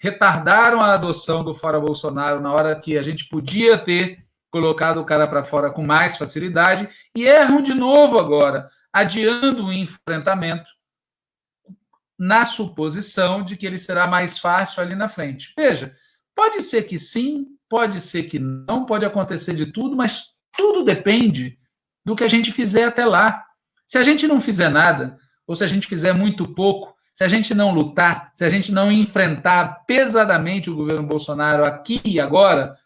Speaker 2: retardaram a adoção do Fora Bolsonaro na hora que a gente podia ter colocado o cara para fora com mais facilidade, e erram de novo agora, adiando o enfrentamento na suposição de que ele será mais fácil ali na frente. Veja, pode ser que sim, pode ser que não, pode acontecer de tudo, mas tudo depende do que a gente fizer até lá. Se a gente não fizer nada, ou se a gente fizer muito pouco, se a gente não lutar, se a gente não enfrentar pesadamente o governo Bolsonaro aqui e agora,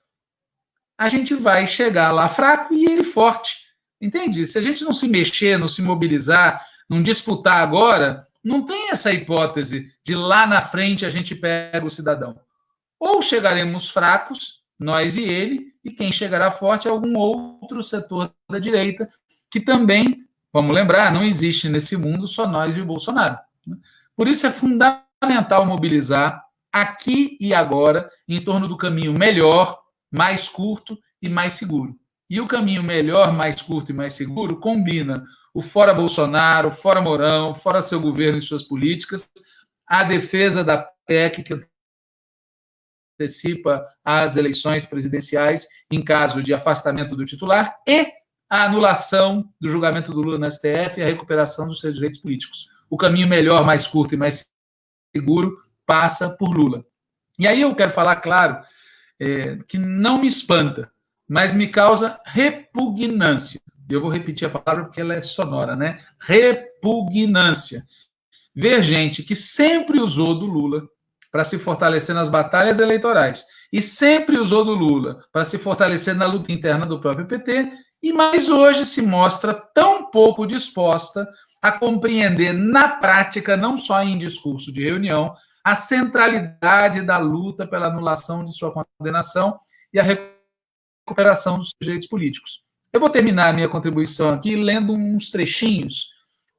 Speaker 2: a gente vai chegar lá fraco e ele forte. Entende? Se a gente não se mexer, não se mobilizar, não disputar agora, não tem essa hipótese de lá na frente a gente pega o cidadão. Ou chegaremos fracos, nós e ele, e quem chegará forte é algum outro setor da direita, que também, vamos lembrar, não existe nesse mundo só nós e o Bolsonaro. Por isso é fundamental mobilizar aqui e agora em torno do caminho melhor, mais curto e mais seguro. E o caminho melhor, mais curto e mais seguro combina o Fora Bolsonaro, Fora Mourão, Fora seu governo e suas políticas, a defesa da PEC, que antecipa as eleições presidenciais em caso de afastamento do titular, e a anulação do julgamento do Lula no STF e a recuperação dos seus direitos políticos. O caminho melhor, mais curto e mais seguro passa por Lula. E aí eu quero falar, claro, que não me espanta, mas me causa repugnância. Eu vou repetir a palavra porque ela é sonora, né? Repugnância. Ver gente que sempre usou do Lula para se fortalecer nas batalhas eleitorais e sempre usou do Lula para se fortalecer na luta interna do próprio PT, e mais hoje se mostra tão pouco disposta a compreender na prática, não só em discurso de reunião, a centralidade da luta pela anulação de sua condenação e a recuperação dos direitos políticos. Eu vou terminar a minha contribuição aqui lendo uns trechinhos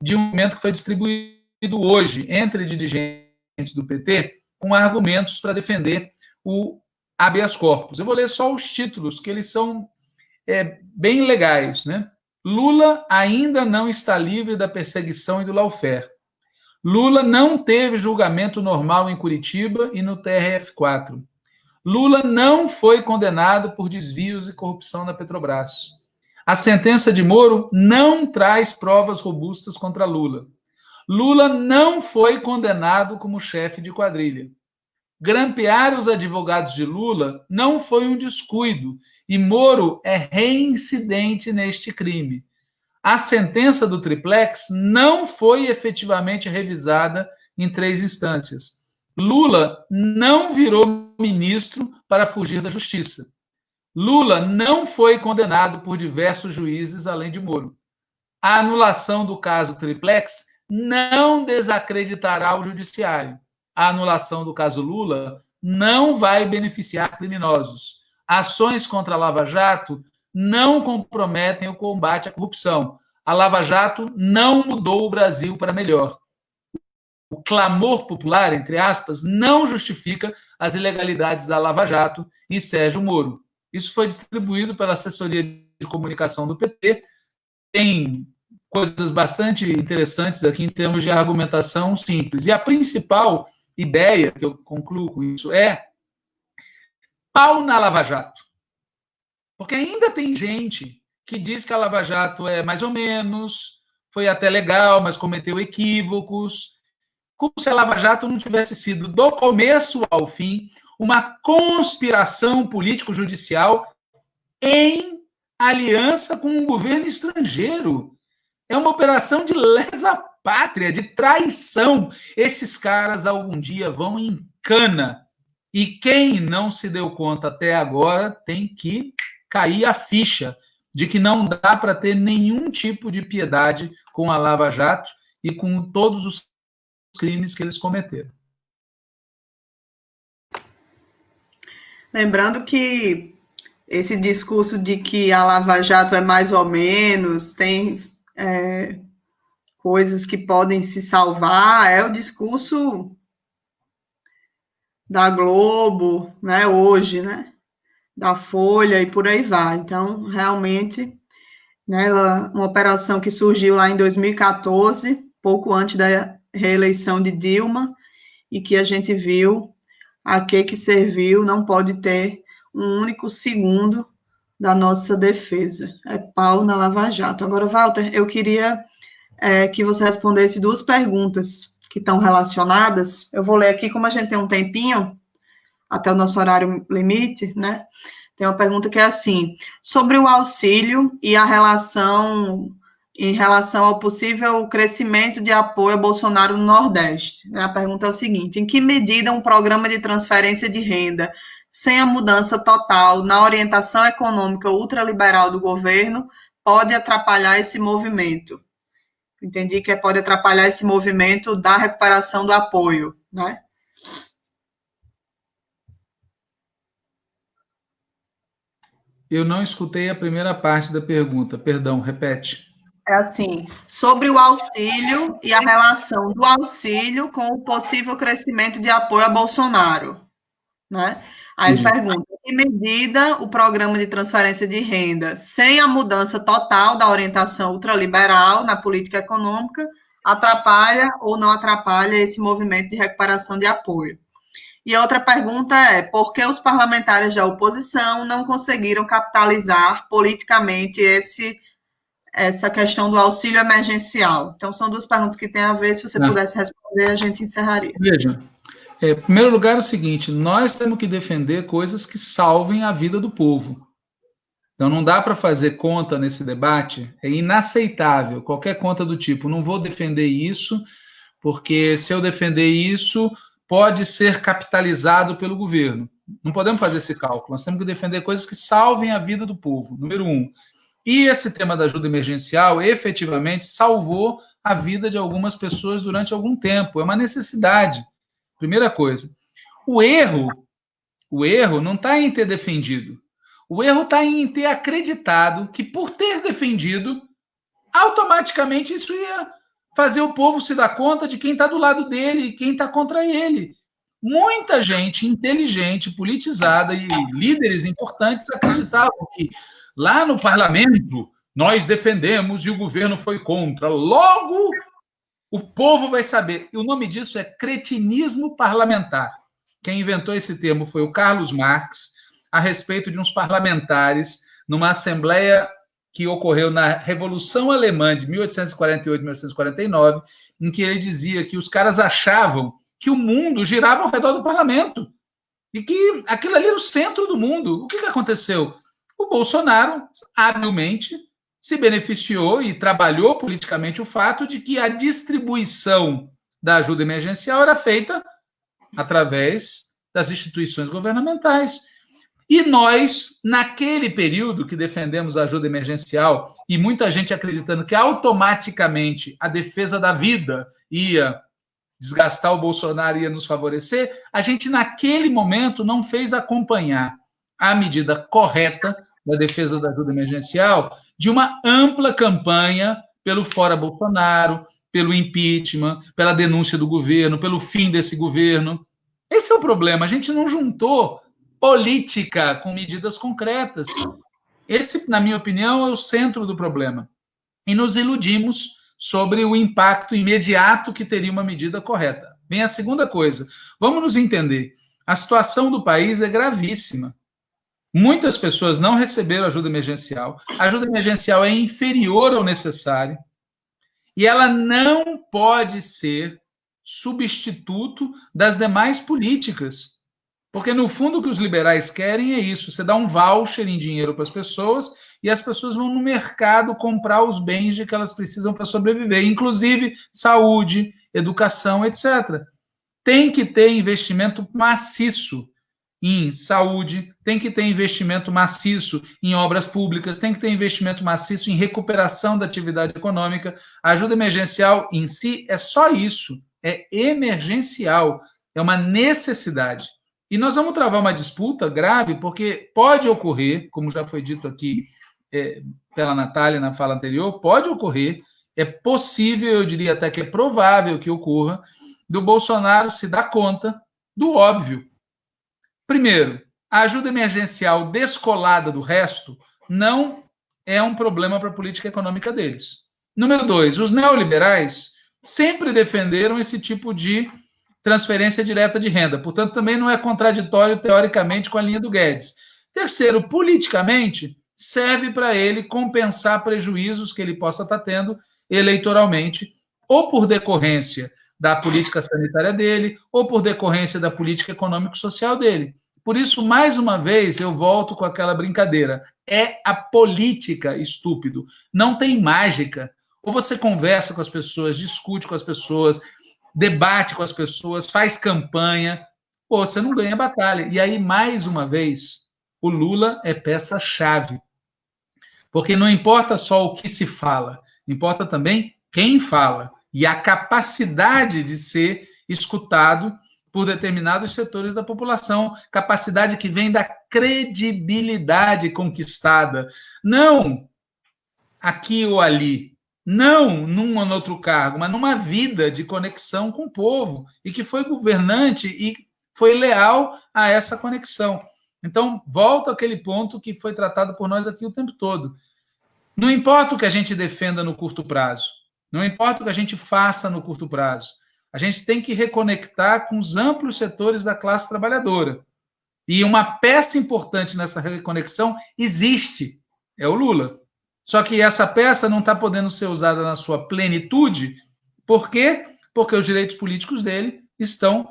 Speaker 2: de um momento que foi distribuído hoje entre dirigentes do PT com argumentos para defender o habeas corpus. Eu vou ler só os títulos, que eles são bem legais, né? Lula ainda não está livre da perseguição e do lawfare. Lula não teve julgamento normal em Curitiba e no TRF4. Lula não foi condenado por desvios e corrupção na Petrobras. A sentença de Moro não traz provas robustas contra Lula. Lula não foi condenado como chefe de quadrilha. Grampear os advogados de Lula não foi um descuido, e Moro é reincidente neste crime. A sentença do triplex não foi efetivamente revisada em 3 instâncias. Lula não virou ministro para fugir da justiça. Lula não foi condenado por diversos juízes, além de Moro. A anulação do caso triplex não desacreditará o judiciário. A anulação do caso Lula não vai beneficiar criminosos. Ações contra a Lava Jato não comprometem o combate à corrupção. A Lava Jato não mudou o Brasil para melhor. O clamor popular, entre aspas, não justifica as ilegalidades da Lava Jato e Sérgio Moro. Isso foi distribuído pela assessoria de comunicação do PT. Tem coisas bastante interessantes aqui em termos de argumentação simples. E a principal ideia, que eu concluo com isso, é pau na Lava Jato. Porque ainda tem gente que diz que a Lava Jato é mais ou menos, foi até legal, mas cometeu equívocos, como se a Lava Jato não tivesse sido, do começo ao fim, uma conspiração político-judicial em aliança com um governo estrangeiro. É uma operação de lesa-pátria, de traição. Esses caras algum dia vão em cana. E quem não se deu conta até agora tem que cair a ficha de que não dá para ter nenhum tipo de piedade com a Lava Jato e com todos os crimes que eles cometeram.
Speaker 1: Lembrando que esse discurso de que a Lava Jato é mais ou menos, tem coisas que podem se salvar, é o discurso da Globo, né, hoje, né, da Folha e por aí vai. Então, realmente, né, uma operação que surgiu lá em 2014, pouco antes da reeleição de Dilma, e que a gente viu a que serviu, não pode ter um único segundo da nossa defesa. É pau na Lava Jato. Agora, Walter, eu queria que você respondesse 2 perguntas que estão relacionadas. Eu vou ler aqui, como a gente tem um tempinho, até o nosso horário limite, né? Tem uma pergunta que é assim, sobre o auxílio e a relação, em relação ao possível crescimento de apoio a Bolsonaro no Nordeste. A pergunta é o seguinte, em que medida um programa de transferência de renda, sem a mudança total na orientação econômica ultraliberal do governo, pode atrapalhar esse movimento? Entendi que pode atrapalhar esse movimento da recuperação do apoio, né?
Speaker 2: Eu não escutei a primeira parte da pergunta. Perdão, repete.
Speaker 1: É assim, sobre o auxílio e a relação do auxílio com o possível crescimento de apoio a Bolsonaro, né? Aí ele pergunta, em que medida o programa de transferência de renda, sem a mudança total da orientação ultraliberal na política econômica, atrapalha ou não atrapalha esse movimento de recuperação de apoio. E a outra pergunta é: por que os parlamentares da oposição não conseguiram capitalizar politicamente essa questão do auxílio emergencial? Então, são duas perguntas que têm a ver. Se você pudesse responder, a gente encerraria.
Speaker 2: Veja, em primeiro lugar é o seguinte, nós temos que defender coisas que salvem a vida do povo. Então não dá para fazer conta nesse debate, é inaceitável qualquer conta do tipo, não vou defender isso, porque se eu defender isso, pode ser capitalizado pelo governo. Não podemos fazer esse cálculo, nós temos que defender coisas que salvem a vida do povo, número um. E esse tema da ajuda emergencial efetivamente salvou a vida de algumas pessoas durante algum tempo, é uma necessidade. Primeira coisa. O erro não está em ter defendido. O erro está em ter acreditado que, por ter defendido, automaticamente isso ia fazer o povo se dar conta de quem está do lado dele e quem está contra ele. Muita gente inteligente, politizada e líderes importantes acreditavam que lá no parlamento nós defendemos e o governo foi contra. Logo, o povo vai saber. E o nome disso é cretinismo parlamentar. Quem inventou esse termo foi o Carlos Marx, a respeito de uns parlamentares numa assembleia que ocorreu na Revolução Alemã de 1848-1849, em que ele dizia que os caras achavam que o mundo girava ao redor do parlamento e que aquilo ali era o centro do mundo. O que aconteceu? O Bolsonaro, habilmente, se beneficiou e trabalhou politicamente o fato de que a distribuição da ajuda emergencial era feita através das instituições governamentais. E nós, naquele período que defendemos a ajuda emergencial, e muita gente acreditando que automaticamente a defesa da vida ia desgastar o Bolsonaro, ia nos favorecer, a gente naquele momento não fez acompanhar a medida correta da defesa da ajuda emergencial de uma ampla campanha pelo fora Bolsonaro, pelo impeachment, pela denúncia do governo, pelo fim desse governo. Esse é o problema, a gente não juntou política com medidas concretas. Esse, na minha opinião, é o centro do problema. E nos iludimos sobre o impacto imediato que teria uma medida correta. Vem a segunda coisa. Vamos nos entender. A situação do país é gravíssima. Muitas pessoas não receberam ajuda emergencial. A ajuda emergencial é inferior ao necessário. E ela não pode ser substituto das demais políticas. Porque, no fundo, o que os liberais querem é isso. Você dá um voucher em dinheiro para as pessoas e as pessoas vão no mercado comprar os bens de que elas precisam para sobreviver, inclusive saúde, educação, etc. Tem que ter investimento maciço em saúde, tem que ter investimento maciço em obras públicas, tem que ter investimento maciço em recuperação da atividade econômica. A ajuda emergencial em si é só isso, é emergencial, é uma necessidade. E nós vamos travar uma disputa grave, porque pode ocorrer, como já foi dito aqui pela Natália na fala anterior, pode ocorrer, é possível, eu diria até que é provável que ocorra, do Bolsonaro se dar conta do óbvio. Primeiro, a ajuda emergencial descolada do resto não é um problema para a política econômica deles. Número 2, os neoliberais sempre defenderam esse tipo de transferência direta de renda. Portanto, também não é contraditório, teoricamente, com a linha do Guedes. Terceiro, politicamente, serve para ele compensar prejuízos que ele possa estar tendo eleitoralmente, ou por decorrência da política sanitária dele, ou por decorrência da política econômico-social dele. Por isso, mais uma vez, eu volto com aquela brincadeira. É a política, estúpido. Não tem mágica. Ou você conversa com as pessoas, discute com as pessoas, debate com as pessoas, faz campanha, pô, você não ganha batalha. E aí, mais uma vez, o Lula é peça-chave. Porque não importa só o que se fala, importa também quem fala e a capacidade de ser escutado por determinados setores da população, capacidade que vem da credibilidade conquistada, não aqui ou ali, não num ou outro cargo, mas numa vida de conexão com o povo, e que foi governante e foi leal a essa conexão. Então, volta àquele ponto que foi tratado por nós aqui o tempo todo. Não importa o que a gente defenda no curto prazo, Não importa o que a gente faça no curto prazo. A gente tem que reconectar com os amplos setores da classe trabalhadora. E uma peça importante nessa reconexão existe, é o Lula. Só que essa peça não está podendo ser usada na sua plenitude. Por quê? Porque os direitos políticos dele estão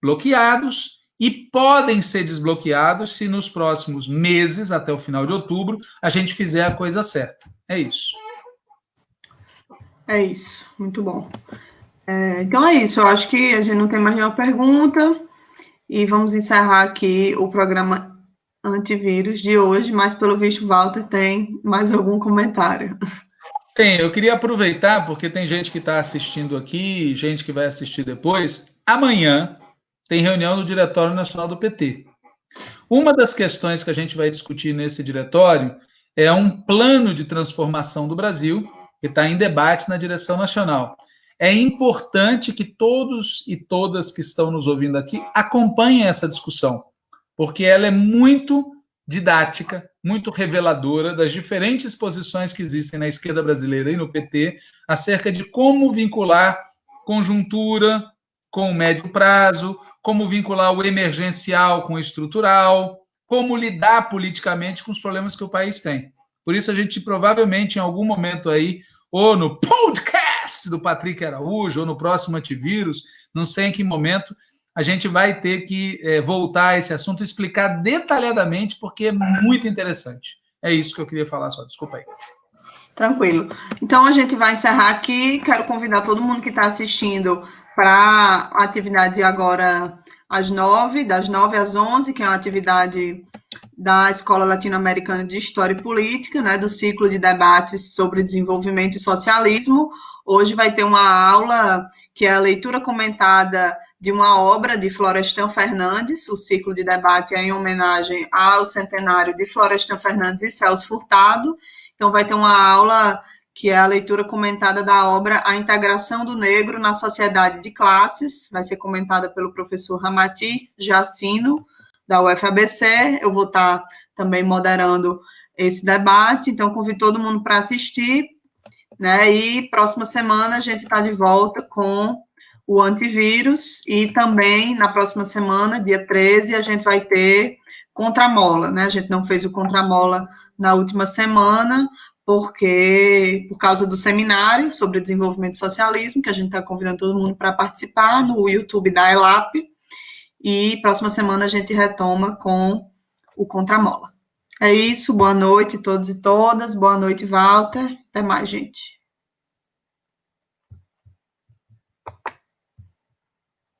Speaker 2: bloqueados e podem ser desbloqueados se nos próximos meses, até o final de outubro, a gente fizer a coisa certa. É isso.
Speaker 1: É isso, muito bom. Então é isso, eu acho que a gente não tem mais nenhuma pergunta e vamos encerrar aqui o programa antivírus de hoje, mas pelo visto Walter tem mais algum comentário.
Speaker 2: Tem, eu queria aproveitar, porque tem gente que está assistindo aqui, gente que vai assistir depois. Amanhã tem reunião no Diretório Nacional do PT. Uma das questões que a gente vai discutir nesse diretório é um plano de transformação do Brasil, que está em debate na direção nacional. É importante que todos e todas que estão nos ouvindo aqui acompanhem essa discussão, porque ela é muito didática, muito reveladora das diferentes posições que existem na esquerda brasileira e no PT acerca de como vincular conjuntura com o médio prazo, como vincular o emergencial com o estrutural, como lidar politicamente com os problemas que o país tem. Por isso, a gente provavelmente, em algum momento aí, ou no podcast do Patrick Araújo, ou no próximo Antivírus, não sei em que momento, a gente vai ter que voltar a esse assunto e explicar detalhadamente, porque é muito interessante. É isso que eu queria falar só, desculpa aí.
Speaker 1: Tranquilo. Então, a gente vai encerrar aqui. Quero convidar todo mundo que está assistindo para a atividade agora às 9, das 9 às 11, que é uma atividade da Escola Latino-Americana de História e Política, né, do ciclo de debates sobre desenvolvimento e socialismo. Hoje vai ter uma aula que é a leitura comentada de uma obra de Florestan Fernandes. O ciclo de debate é em homenagem ao centenário de Florestan Fernandes e Celso Furtado. Então, vai ter uma aula que é a leitura comentada da obra A Integração do Negro na Sociedade de Classes. Vai ser comentada pelo professor Ramatiz Jacino, da UFABC. Eu vou estar também moderando esse debate, então convido todo mundo para assistir, né? E próxima semana a gente está de volta com o antivírus e também na próxima semana, dia 13, a gente vai ter contramola, né? A gente não fez o contramola na última semana, porque por causa do seminário sobre desenvolvimento e socialismo, que a gente está convidando todo mundo para participar no YouTube da ELAP, e próxima semana a gente retoma com o contramola. É isso, boa noite a todos e todas, boa noite, Walter, até mais, gente.